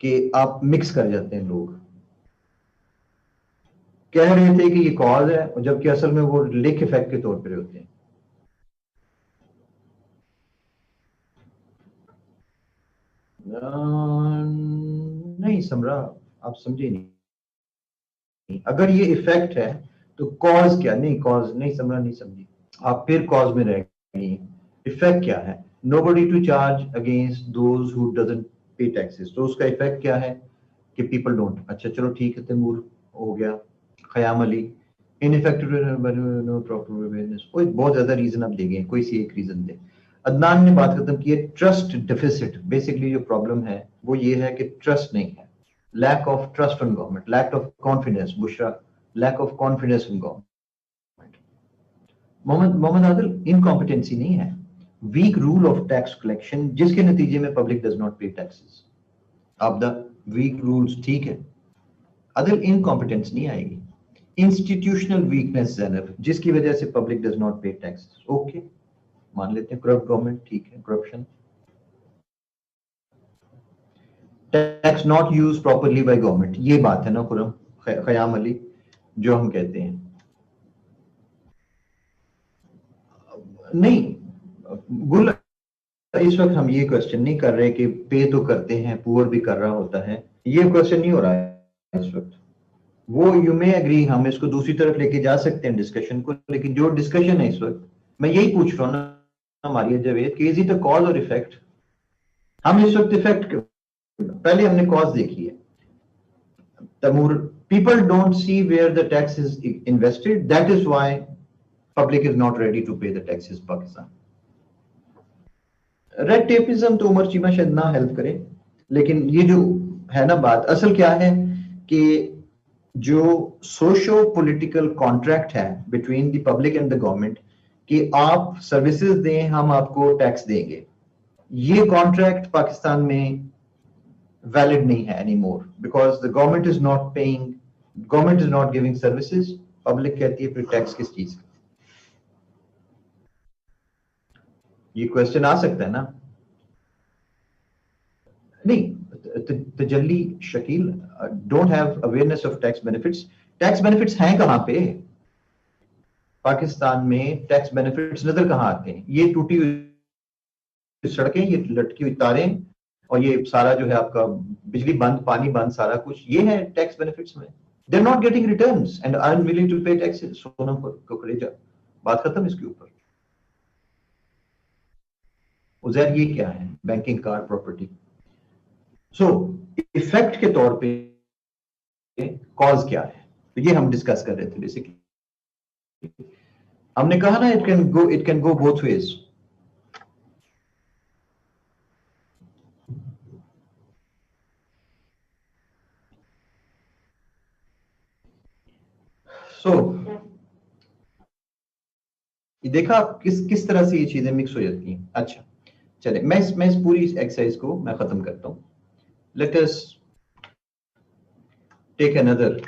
कि आप मिक्स कर जाते हैं। लोग कह रहे थे कि ये कॉज है और जबकि असल में वो लिंक इफेक्ट के तौर पर होते हैं। नहीं समरा, आप समझे नहीं। अगर ये इफेक्ट है तो कॉज क्या? नहीं, कॉज नहीं समरा, नहीं समझी आप, फिर कॉज में रह गई। इफेक्ट क्या है? nobody to charge against those who doesn't pay taxes, तो उसका इफेक्ट क्या है कि people don't। अच्छा चलो ठीक है, तैमूर हो गया, Khayyam Ali, ineffective proper awareness, कोई बहुत ज्यादा रीजन आप देंगे, कोई सी एक रीजन दे। अदनान ने बात खत्म की है, ट्रस्ट डेफिसिट। बेसिकली जो प्रॉब्लम है वो ये है कि ट्रस्ट नहीं है, lack of trust on government, lack of confidence. Bushra, lack of confidence in government. Mohammad Adil, incompetency नहीं है, weak rule of tax collection जिसके नतीजे में public does not pay taxes. अब द वीक रूल्स, ठीक है आदिल, इनकॉम्पिटेंस नहीं आएगी, इंस्टीट्यूशनल वीकनेस ज़ैनब जिसकी वजह से public does not pay taxes. Okay, मान लेते हैं करप्ट गवर्नमेंट, ठीक है, corruption, tax not use properly by government, ये बात है ना खुरम ख़याम अली जो हम कहते हैं। नहीं गुल, इस वक्त हम ये क्वेश्चन नहीं कर रहे कि पे तो करते हैं, पुअर भी कर रहा होता है, ये क्वेश्चन नहीं हो रहा है इस वक्त। वो यू मे एग्री, हम इसको दूसरी तरफ लेके जा सकते हैं डिस्कशन को, लेकिन जो डिस्कशन है इस वक्त मैं यही पूछ रहा हूँ ना मारिया जावेद कि इज इट अ कॉज और इफेक्ट। हम इस वक्त इफेक्ट, पहले हमने कॉज देखी है। Taimur, people don't see where the tax is invested, that is why public is not ready to pay the taxes Pakistan। Red tapism तो उमर चीमा शायद ना हेल्प करे, लेकिन ये जो है ना बात, असल क्या है कि जो सोशो पॉलिटिकल कॉन्ट्रैक्ट है between the public and the government कि आप सर्विसेज दें, हम आपको टैक्स देंगे, ये कॉन्ट्रैक्ट पाकिस्तान में वैलिड नहीं है any more, because the government is not paying, government is not giving services, public कहती है फिर टैक्स किस चीज का। ये क्वेश्चन आ सकता है ना। नहीं Tajalli Shakeel don't have awareness of tax benefits. Tax benefits हैं कहां पे पाकिस्तान में? टैक्स बेनिफिट्स नजर कहां आते हैं? ये टूटी हुई सड़कें, ये लटकी हुई तारें, और ये सारा जो है आपका बिजली बंद, पानी बंद, सारा कुछ ये है टैक्स बेनिफिट्स में। They are not getting returns and are willing to pay taxes. Sonam Kukreja, बात खत्म इसके ऊपर। उजैर ये क्या है? Banking car property. So effect के तौर पे कॉज क्या है, तो ये हम डिस्कस कर रहे थे बेसिकली। हमने कहा ना it can go both ways. So ये देखा आप किस किस तरह से ये चीजें मिक्स हो जाती हैं। अच्छा चले, मैं इस पूरी एक्सरसाइज को मैं खत्म करता हूं। Let us take another.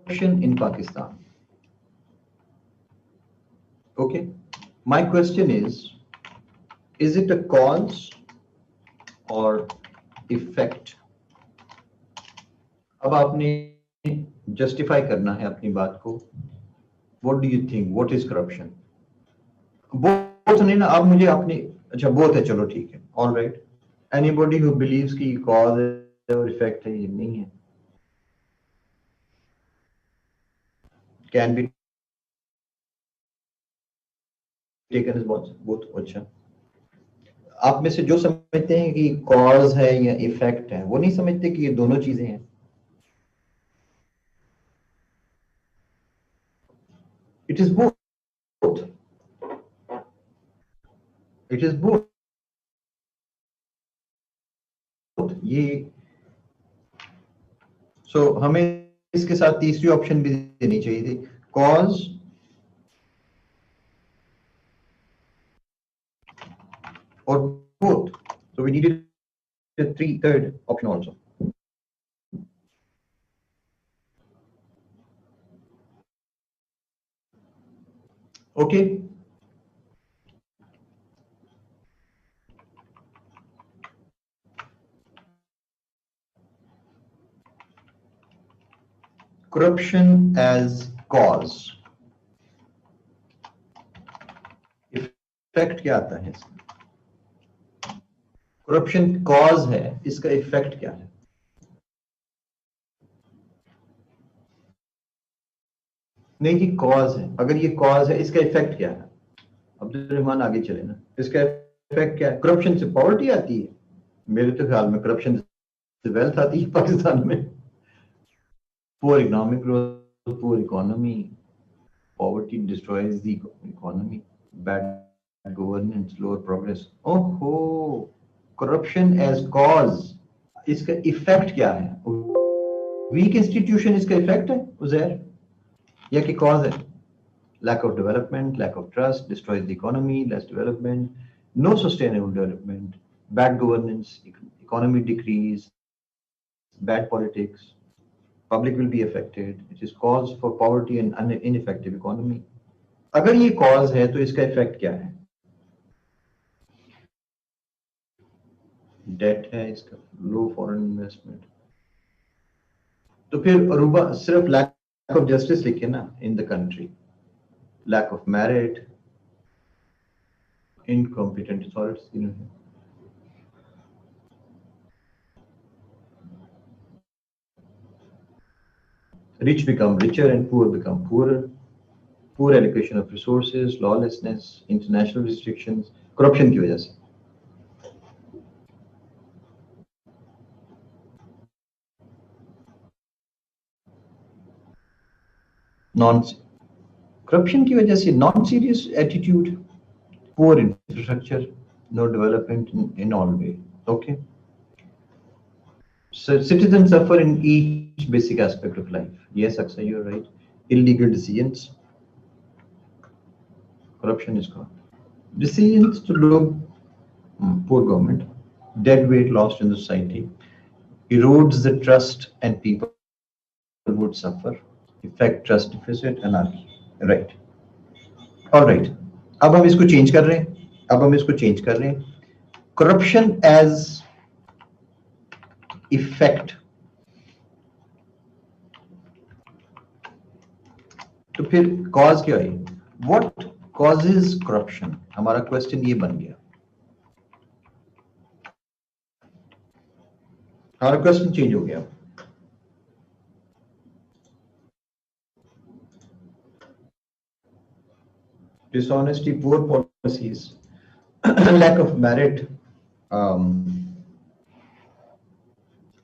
Corruption in Pakistan. Okay, my question is it a cause or effect? अब आपने जस्टिफाई करना है अपनी बात को। What do you think? What is corruption? Both नहीं ना, आप मुझे अपनी, अच्छा बोथ है, चलो ठीक है, all right. Anybody who believes कि कॉज है और इफेक्ट है, ये नहीं है, can be taken as both. अच्छा, आप में से जो समझते हैं कि कॉज है या इफेक्ट है, वो नहीं समझते कि ये दोनों चीजें हैं। It is both, it is both. ये हमें इसके साथ तीसरी ऑप्शन भी देनी चाहिए थी, कॉज और both. So we needed third option also. Okay, corruption as cause, effect क्या आता है इसका? करप्शन कॉज है, इसका इफेक्ट क्या है? नहीं जी, कॉज है, अगर ये कॉज है, इसका इफेक्ट क्या है? अब्दुल रहमान आगे चले ना, इसका इफेक्ट क्या है? करप्शन से पॉवर्टी आती है, मेरे तो ख्याल में करप्शन से वेल्थ आती है पाकिस्तान में। Poor economic growth, poor economy, poverty destroys the economy, bad governance, lower progress। ओहो, corruption as cause, इसका इफेक्ट क्या है? वीक इंस्टीट्यूशन इसका इफेक्ट है उजैर, या कि कॉज है? lack of development, lack of trust destroys the economy, less development, no sustainable development, bad governance, economy decrease, bad politics, public will be affected, it is cause for poverty and ineffective economy। अगर ये cause है तो इसका effect क्या है? Date है इसका, लो foreign investment, तो फिर अरूबा सिर्फ लैक ऑफ जस्टिस लिखे ना in the country, lack of merit, incompetent authorities. Rich become richer and poor become poorer. Poor allocation of resources, lawlessness, international restrictions, corruption की वजह से। नॉन करप्शन की वजह से non serious attitude, poor infrastructure, no development in all way. Okay. So citizens suffer in each basic aspect of life. Yes, Akshay, you're right. Illegal decisions, corruption is gone. Decisions to look poor government, dead weight lost in the society, erodes the trust and people would suffer. Effect trust deficit, anarchy. Right. All right. अब हम इसको change कर रहे हैं। अब हम इसको change कर रहे हैं। Corruption as effect. तो फिर कॉज क्या है? What causes corruption? हमारा क्वेश्चन ये बन गया। हमारा क्वेश्चन चेंज हो गया। Dishonesty, poor policies, lack of merit,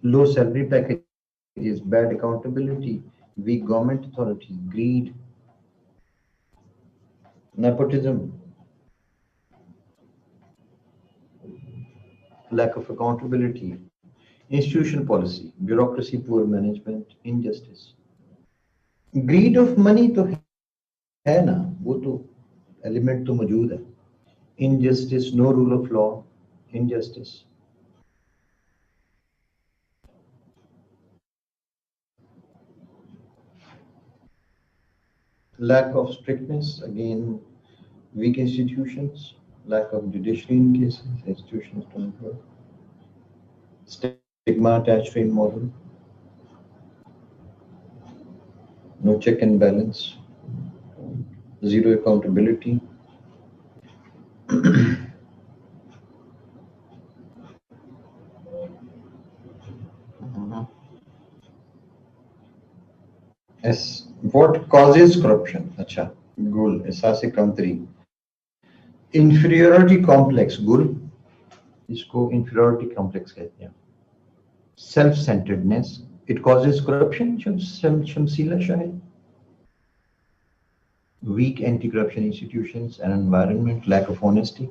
low salary packages, bad accountability, weak government authority, greed, nepotism, lack of accountability, institutional policy, bureaucracy, poor management, injustice. Greed of money तो है ना, वो तो एलिमेंट तो मौजूद है। Injustice, no rule of law, injustice. Lack of strictness, again, weak institutions, lack of judiciary in cases, institutions don't work. Stigma attached to immoral, no check and balance, zero accountability. Yes. What causes corruption? अच्छा, गुल एहसास कमतरी, inferiority complex, गुल इसको inferiority complex कहते हैं। Self-centeredness, it causes corruption, शमसीला शायद। Weak anti-corruption institutions and environment, lack of honesty.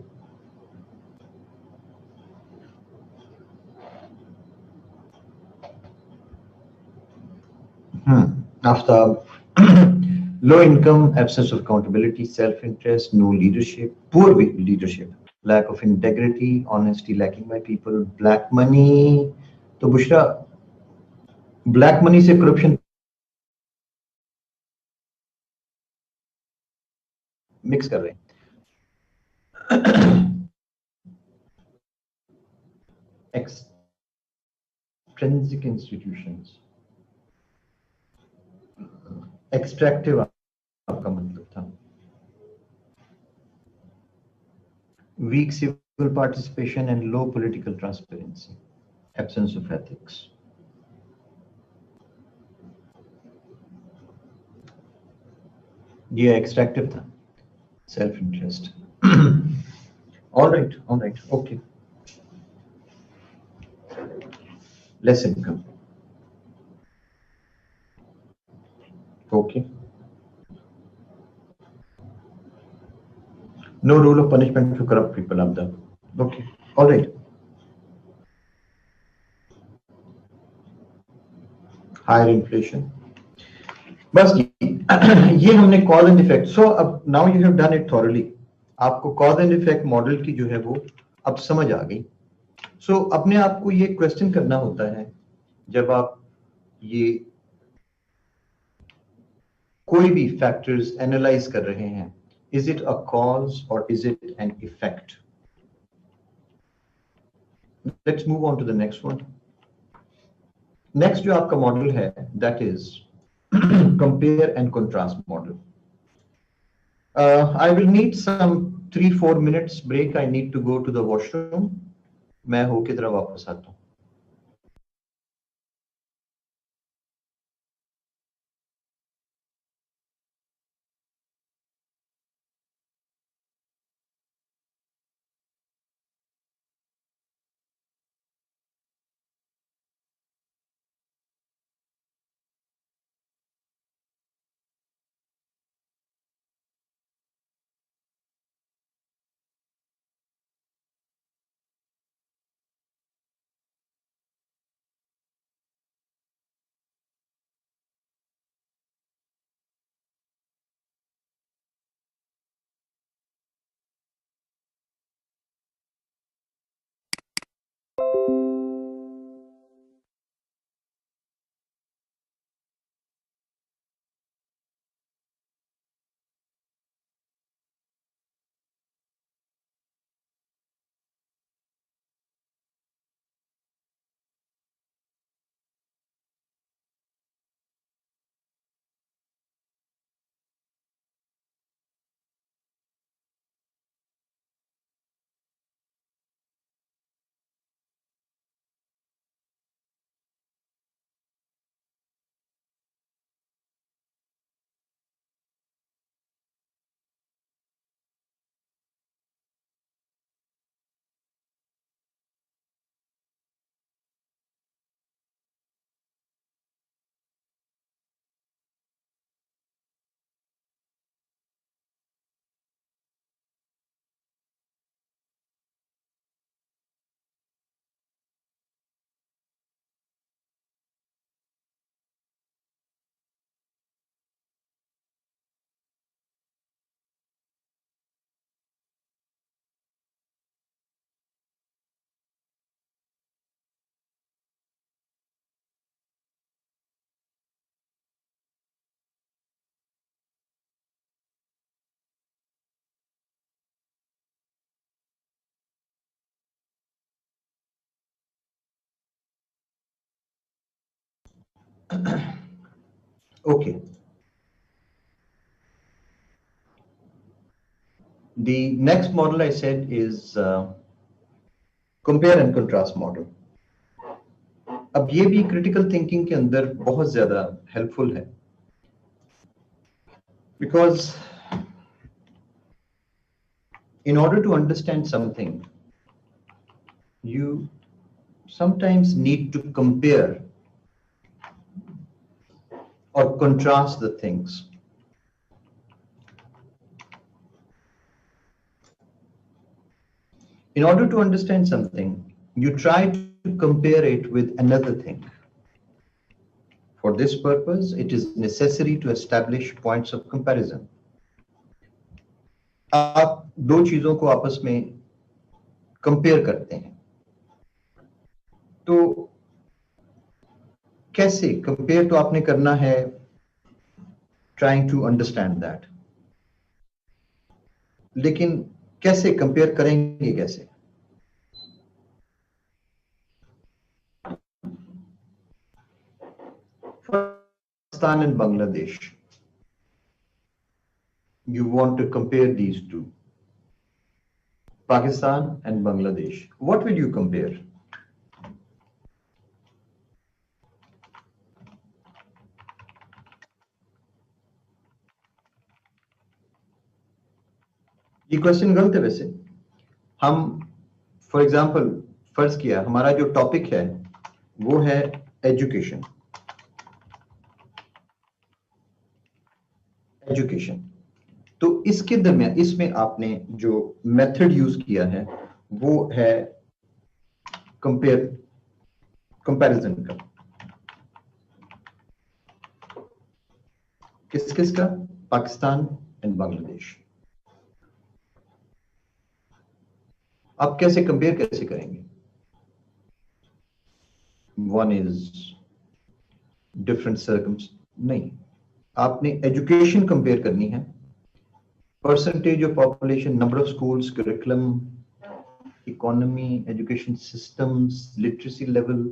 After low income, absence of accountability, self-interest, no leadership, poor leadership, lack of integrity, honesty lacking by people, black money. तो Bushra black money से corruption mix कर रहे हैं। Extrinsic institutions, extractive आपका मतलब था। Weak civil participation and low political transparency, absence of ethics. ये extractive था, self-interest. All right, okay. Less income. Okay. No rule of punishment for corrupt people, Abda. Okay. All right. Higher inflation. बस ये हमने cause and effect. So अब now you have done it thoroughly. आपको cause and effect model की जो है वो अब समझ आ गई। So अपने आप को ये क्वेश्चन करना होता है जब आप ये कोई भी फैक्टर्स एनालाइज कर रहे हैं, is it a cause or is it an effect? Let's move on to the next one. Next जो आपका मॉडल है that is compare and contrast model. I will need some 3-4 minutes break. I need to go to the washroom. मैं होके जरा वापस आता हूँ. Okay. The next model I said is compare and contrast model. अब ये भी critical thinking के अंदर बहुत ज़्यादा helpful है, because in order to understand something, you sometimes need to compare or contrast the things. In order to understand something, you try to compare it with another thing. For this purpose, it is necessary to establish points of comparison. आप दो चीजों को आपस में compare करते हैं, तो कैसे कंपेयर तो आपने करना है, ट्राइंग टू अंडरस्टैंड दैट, लेकिन कैसे कंपेयर करेंगे कैसे? Pakistan and Bangladesh. You want to compare these two, Pakistan and Bangladesh. What will you compare? ये क्वेश्चन गलत है वैसे. हम फॉर एग्जाम्पल फर्ज किया हमारा जो टॉपिक है वो है एजुकेशन. एजुकेशन तो इसके दरमियान इसमें आपने जो मेथड यूज किया है वो है कंपैरिजन का. किस किस का? पाकिस्तान एंड बांग्लादेश. आप कैसे कंपेयर कैसे करेंगे? वन इज डिफरेंट सर्कम्स नहीं, आपने एजुकेशन कंपेयर करनी है, percentage of population, number of schools, curriculum, economy, education systems, literacy level,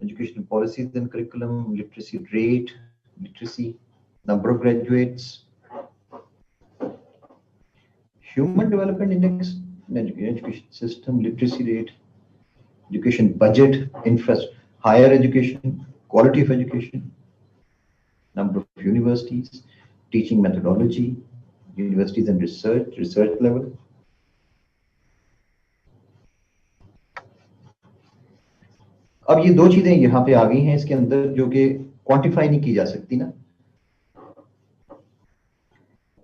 educational policies and curriculum, literacy rate, literacy, number of graduates, human development index, education system, literacy rate, education budget, higher education, quality of education, number of universities, teaching methodology, universities and research level. अब ये दो चीजें यहाँ पे आ गई हैं इसके अंदर जो कि क्वांटिफाई नहीं की जा सकती ना।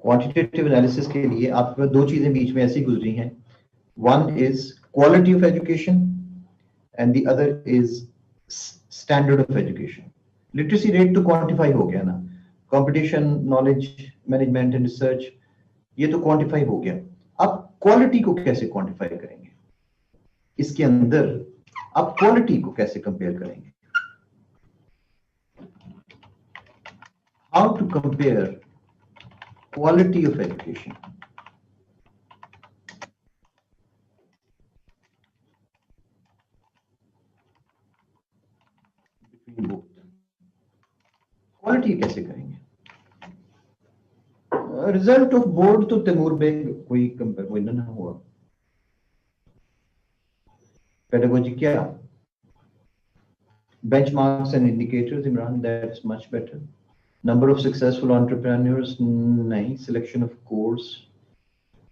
क्वांटिटेटिव एनालिसिस के लिए आपके पास दो चीजें बीच में ऐसी गुजरी हैं, one is quality of education and the other is standard of education. Literacy rate तो क्वांटिफाई हो गया ना, competition, knowledge management and research, ये तो क्वांटिफाई हो गया। अब क्वालिटी को कैसे क्वांटिफाई करेंगे, इसके अंदर आप क्वालिटी को कैसे कंपेयर करेंगे? How to compare quality of education between both, quality कैसे करेंगे? रिजल्ट ऑफ बोर्ड तो तैमूर बेग कोई कंपेयर ना हुआ। पेडागोजी क्या? Benchmarks and indicators, Imran, that's much better. Number of successful entrepreneurs, nahi. Selection of course.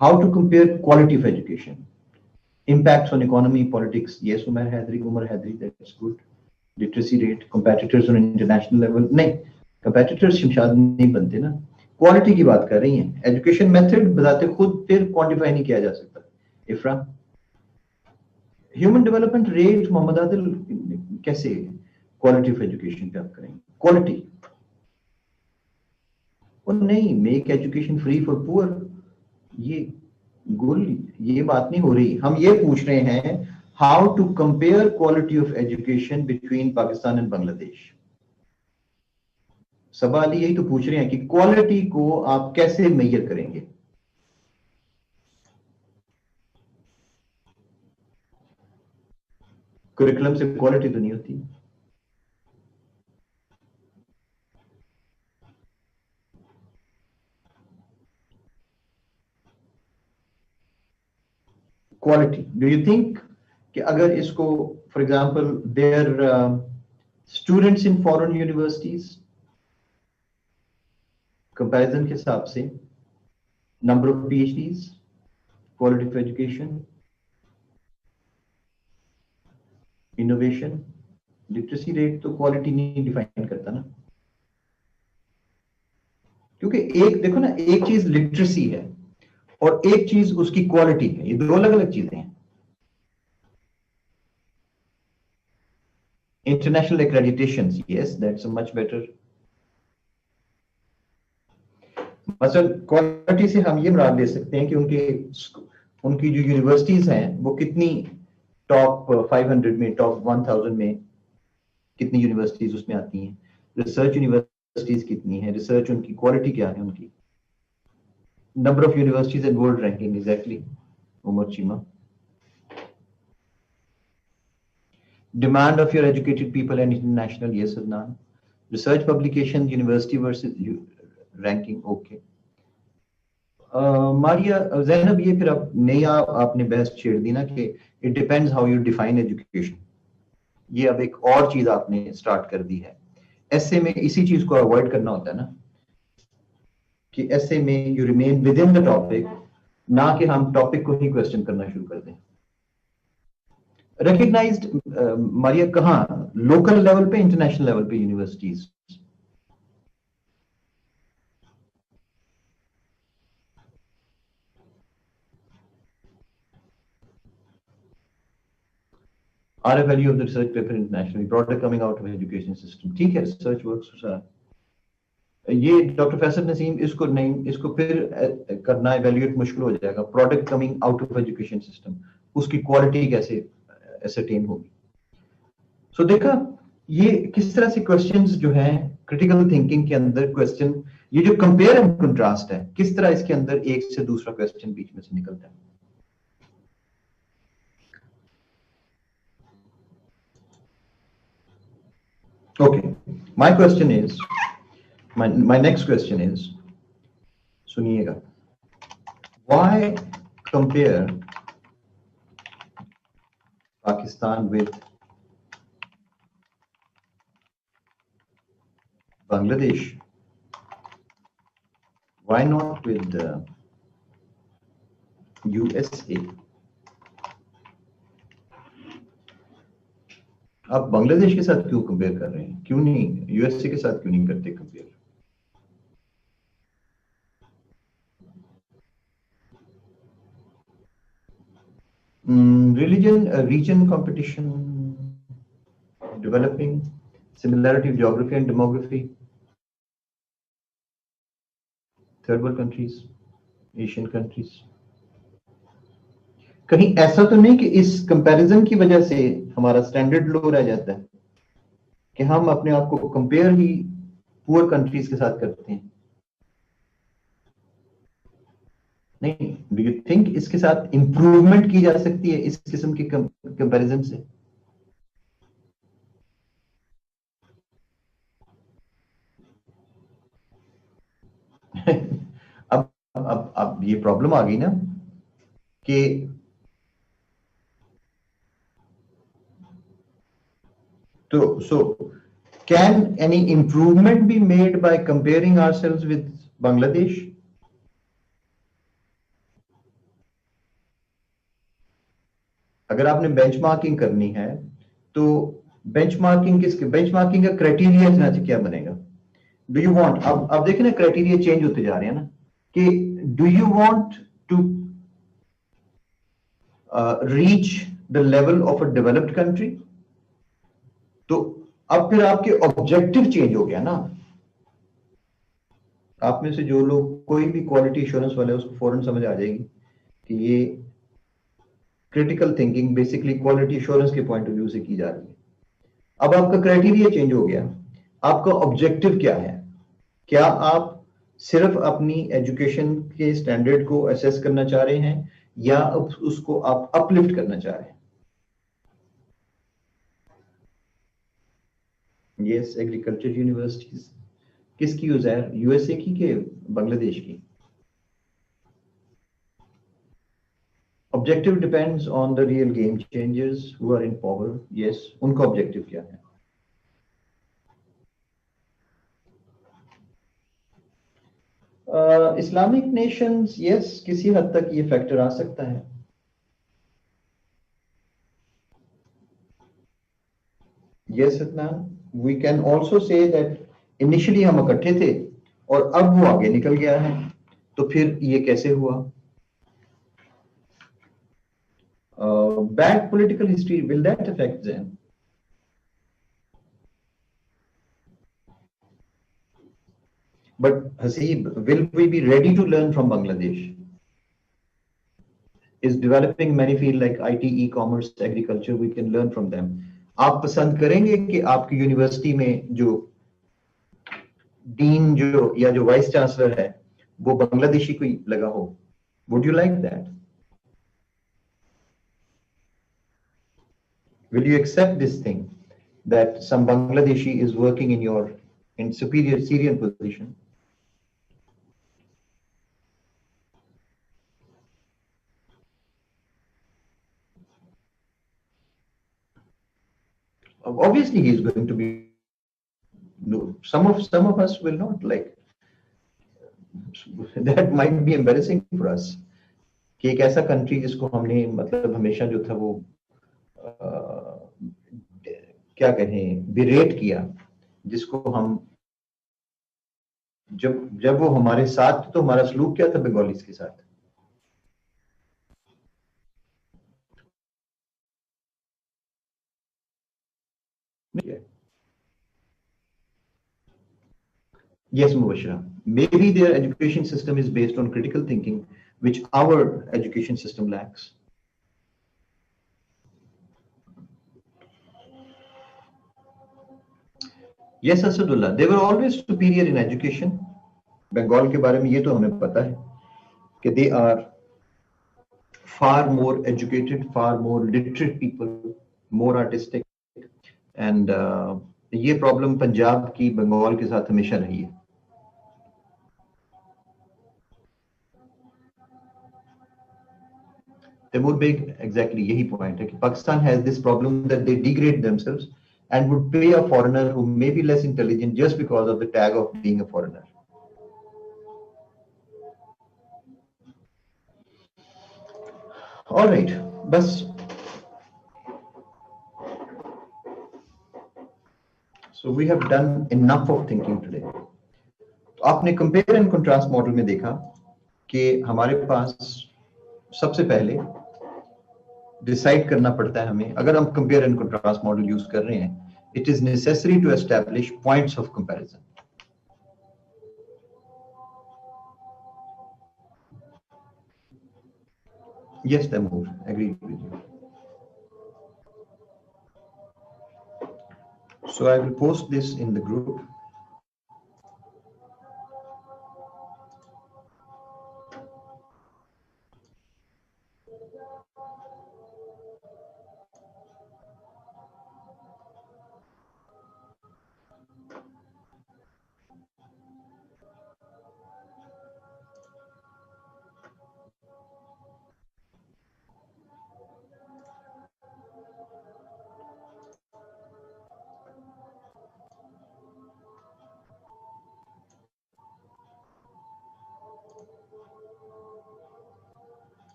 How to compare quality of education? Impacts on economy, politics, yes, Umar Hadri, that's good. Literacy rate, competitors on international level, nahi. Competitors Shamshad नहीं बनते ना, quality की बात कर रही हैं। Education method बताते खुद फिर क्वांटिफाई नहीं किया जा सकता। Ifra, human development rate, Mohammad Adil, कैसे क्वालिटी ऑफ एजुकेशन पे आप करेंगे? क्वालिटी और नहीं, make education free for poor, ये गुल, ये बात नहीं हो रही। हम ये पूछ रहे हैं how to compare quality of education between Pakistan and Bangladesh. सवाल यही तो पूछ रहे हैं कि क्वालिटी को आप कैसे मेजर करेंगे? करिकुलम से क्वालिटी तो नहीं होती। क्वालिटी, डू यू थिंक कि अगर इसको for example their students in foreign universities, comparison के हिसाब से number of PhDs, quality of education, innovation, literacy rate तो क्वालिटी नहीं डिफाइन करता ना, क्योंकि एक देखो ना, एक चीज लिटरेसी है और एक चीज उसकी क्वालिटी है, ये दो अलग अलग चीजें हैं। International accreditation, yes that's much better. मसलन क्वालिटी से हम ये मुराद ले सकते हैं कि उनकी जो यूनिवर्सिटीज हैं वो कितनी टॉप 500 में, टॉप 1000 में कितनी यूनिवर्सिटीज उसमें आती हैं, रिसर्च यूनिवर्सिटीज कितनी है, रिसर्च उनकी क्वालिटी क्या है, उनकी number of universities and world ranking. Exactly Umar Cheema. Demand of your educated people and international, yes Adnan. Research publication, university versus ranking, okay. Maria Zainab, ये फिर अब नई आपने बहस छेड़ दी ना कि it depends how you define education. ये अब एक और चीज आपने स्टार्ट कर दी है। ऐसे में इसी चीज को अवॉइड करना होता है ना, कि ऐसे में you remain with in the topic, ना कि हम टॉपिक को ही क्वेश्चन करना शुरू कर दें। रिकग्नाइज्ड मारिया कहाँ, लोकल लेवल पे, इंटरनेशनल लेवल पे universities? Are a value of the research paper internationally, product coming out of education system, ठीक है, रिसर्च वर्क्स। ये डॉक्टर फैसल नसीम, इसको नहीं, इसको फिर करना एवेल्यूएट मुश्किल हो जाएगा। Product coming out of education system, उसकी क्वालिटी कैसे एसरटेन होगी? सो देखा, ये किस तरह से क्वेश्चंस जो हैं क्रिटिकल थिंकिंग के अंदर क्वेश्चन, ये जो कंपेयर एंड कंट्रास्ट है, किस तरह इसके अंदर एक से दूसरा क्वेश्चन बीच में से निकलता है। Okay, my question is, my next question is, सुनिएगा, why compare Pakistan with Bangladesh? Why not with USA? आप बांग्लादेश के साथ क्यों कंपेयर कर रहे हैं? क्यों नहीं यूएसए के साथ क्यों नहीं करते compare? Religion, region competition, developing, similarity of geography and demography, third world countries, Asian countries. कहीं ऐसा तो नहीं कि इस कंपैरिजन की वजह से हमारा स्टैंडर्ड लो रह जाता है कि हम अपने आप को कंपेयर ही पुअर कंट्रीज के साथ करते हैं? नहीं, डू यू थिंक इसके साथ इंप्रूवमेंट की जा सकती है इस किस्म के कंपैरिजन से? अब ये प्रॉब्लम आ गई ना कि so can any improvement be made by comparing ourselves with Bangladesh? अगर आपने बेंचमार्किंग करनी है तो बेंचमार्किंग का क्राइटेरिया क्या बनेगा? डू यू वांट, अब देखिए ना क्राइटेरिया चेंज होते जा रहे हैं ना कि do you want to reach the level of a developed country? तो अब फिर आपके ऑब्जेक्टिव चेंज हो गया ना। आप में से जो लोग कोई भी क्वालिटी एश्योरेंस वाले उसको फौरन समझ आ जाएगी कि ये critical thinking basically quality assurance के पॉइंट ऑफ व्यू से की जा रही है। अब आपका क्राइटेरिया चेंज हो गया, आपका ऑब्जेक्टिव क्या है? क्या आप सिर्फ अपनी एजुकेशन के स्टैंडर्ड को असेस करना चाह रहे हैं या उसको आप अपलिफ्ट करना चाह रहे हैं? यस, एग्रीकल्चर यूनिवर्सिटीज किसकी उज़ैर, यूएसए की के बांग्लादेश की? Objective depends on the real game changers who are in power. Yes, उनका ऑब्जेक्टिव क्या है? इस्लामिक नेशंस, यस, किसी हद तक ये फैक्टर आ सकता है। Yes Adnan, we can also say that initially हम इकट्ठे थे और अब वो आगे निकल गया है, तो फिर ये कैसे हुआ? Bad political history, will that affect them? But Haseeb, will we be ready to learn from Bangladesh? Is developing many fields like IT, e-commerce, agriculture, we can learn from them. आप पसंद करेंगे कि आपकी यूनिवर्सिटी में जो dean जो या जो वाइस चांसलर है वो बांग्लादेशी कोई लगा हो? Would you like that? Will you accept this thing that some Bangladeshi is working in superior Syrian position? Obviously, he is going to be. No, some of us will not like. That might be embarrassing for us. कि एक ऐसा country जिसको हमने मतलब हमेशा जो था वो क्या कहें बिरेट किया, जिसको हम जब जब वो हमारे साथ, तो हमारा सलूक क्या था बंगालीज के साथ? Yes, Mubashira. Maybe their education system is based on critical thinking, which our education system lacks. Yes, Asadullah. They were always superior in education. Bengal के बारे में ये तो हमें पता है कि they are far more educated, far more literate people, more artistic, and ये प्रॉब्लम पंजाब की बंगाल के साथ हमेशा रही है। तैमूर बेग, एग्जैक्टली यही पॉइंट है कि Pakistan has this problem that they degrade themselves and would pay a foreigner who may be less intelligent just because of the tag of being a foreigner. All right, बस so we have done enough of thinking today. तो आपने compare and contrast model में देखा कि हमारे पास सबसे पहले decide करना पड़ता है हमें, अगर हम compare and contrast model use कर रहे हैं, it is necessary to establish points of comparison. Yes, Taimur, agreed with you. So I will post this in the group.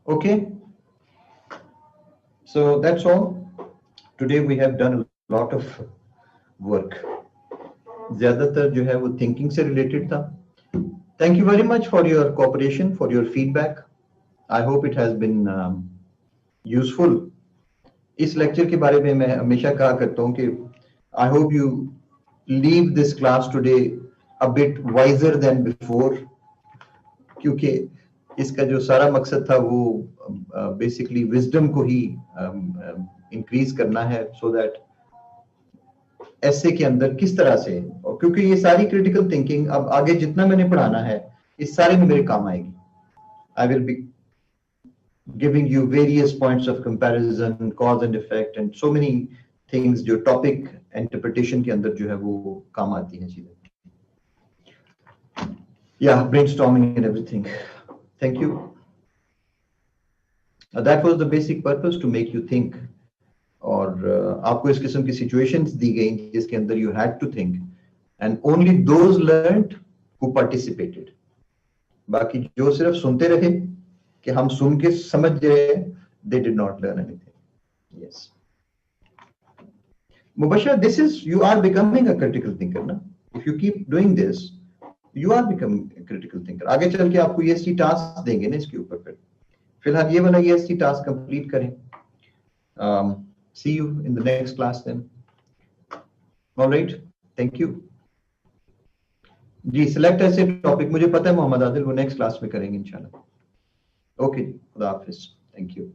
Okay, so that's all. Today we have done a lot of work. ज़्यादातर जो है वो thinking से related था. Thank you very much for your cooperation, for your feedback. I hope it has been useful. इस lecture के बारे में मैं हमेशा कहा करता हूँ कि I hope you leave this class today a bit wiser than before, क्योंकि इसका जो सारा मकसद था वो बेसिकली विजडम को ही इंक्रीज करना है, सो दैट ऐसे के अंदर किस तरह से, और क्योंकि ये सारी क्रिटिकल थिंकिंग अब आगे जितना मैंने पढ़ाना है इस सारे में मेरे काम आएगी. I will be giving you various points of comparison, cause and effect and so many things जो टॉपिक इंटरप्रिटेशन के अंदर जो है वो काम आती हैं चीजें. Yeah, brainstorming and everything. Thank you. That was the basic purpose, to make you think. और आपको इस किस्म की situations दी गई जिसके अंदर you had to think, and only those learned who participated. बाकी जो सिर्फ सुनते रहे कि हम सुन के समझ गए, they did not learn anything. Yes. Mubashir, this is, you are becoming a critical thinker, na? If you keep doing this, you are becoming a critical thinker. आगे चल के आपको EST टास्क देंगे ना इसके ऊपर. फिलहाल ये वाला EST टास्क कंप्लीट करें. See you in the next class then. All right, thank you. जी, select ऐसे टॉपिक, मुझे पता है मोहम्मद आदिल वो नेक्स्ट क्लास में करेंगे इंशाल्लाह. ओके, खुदा हाफिज. Thank you.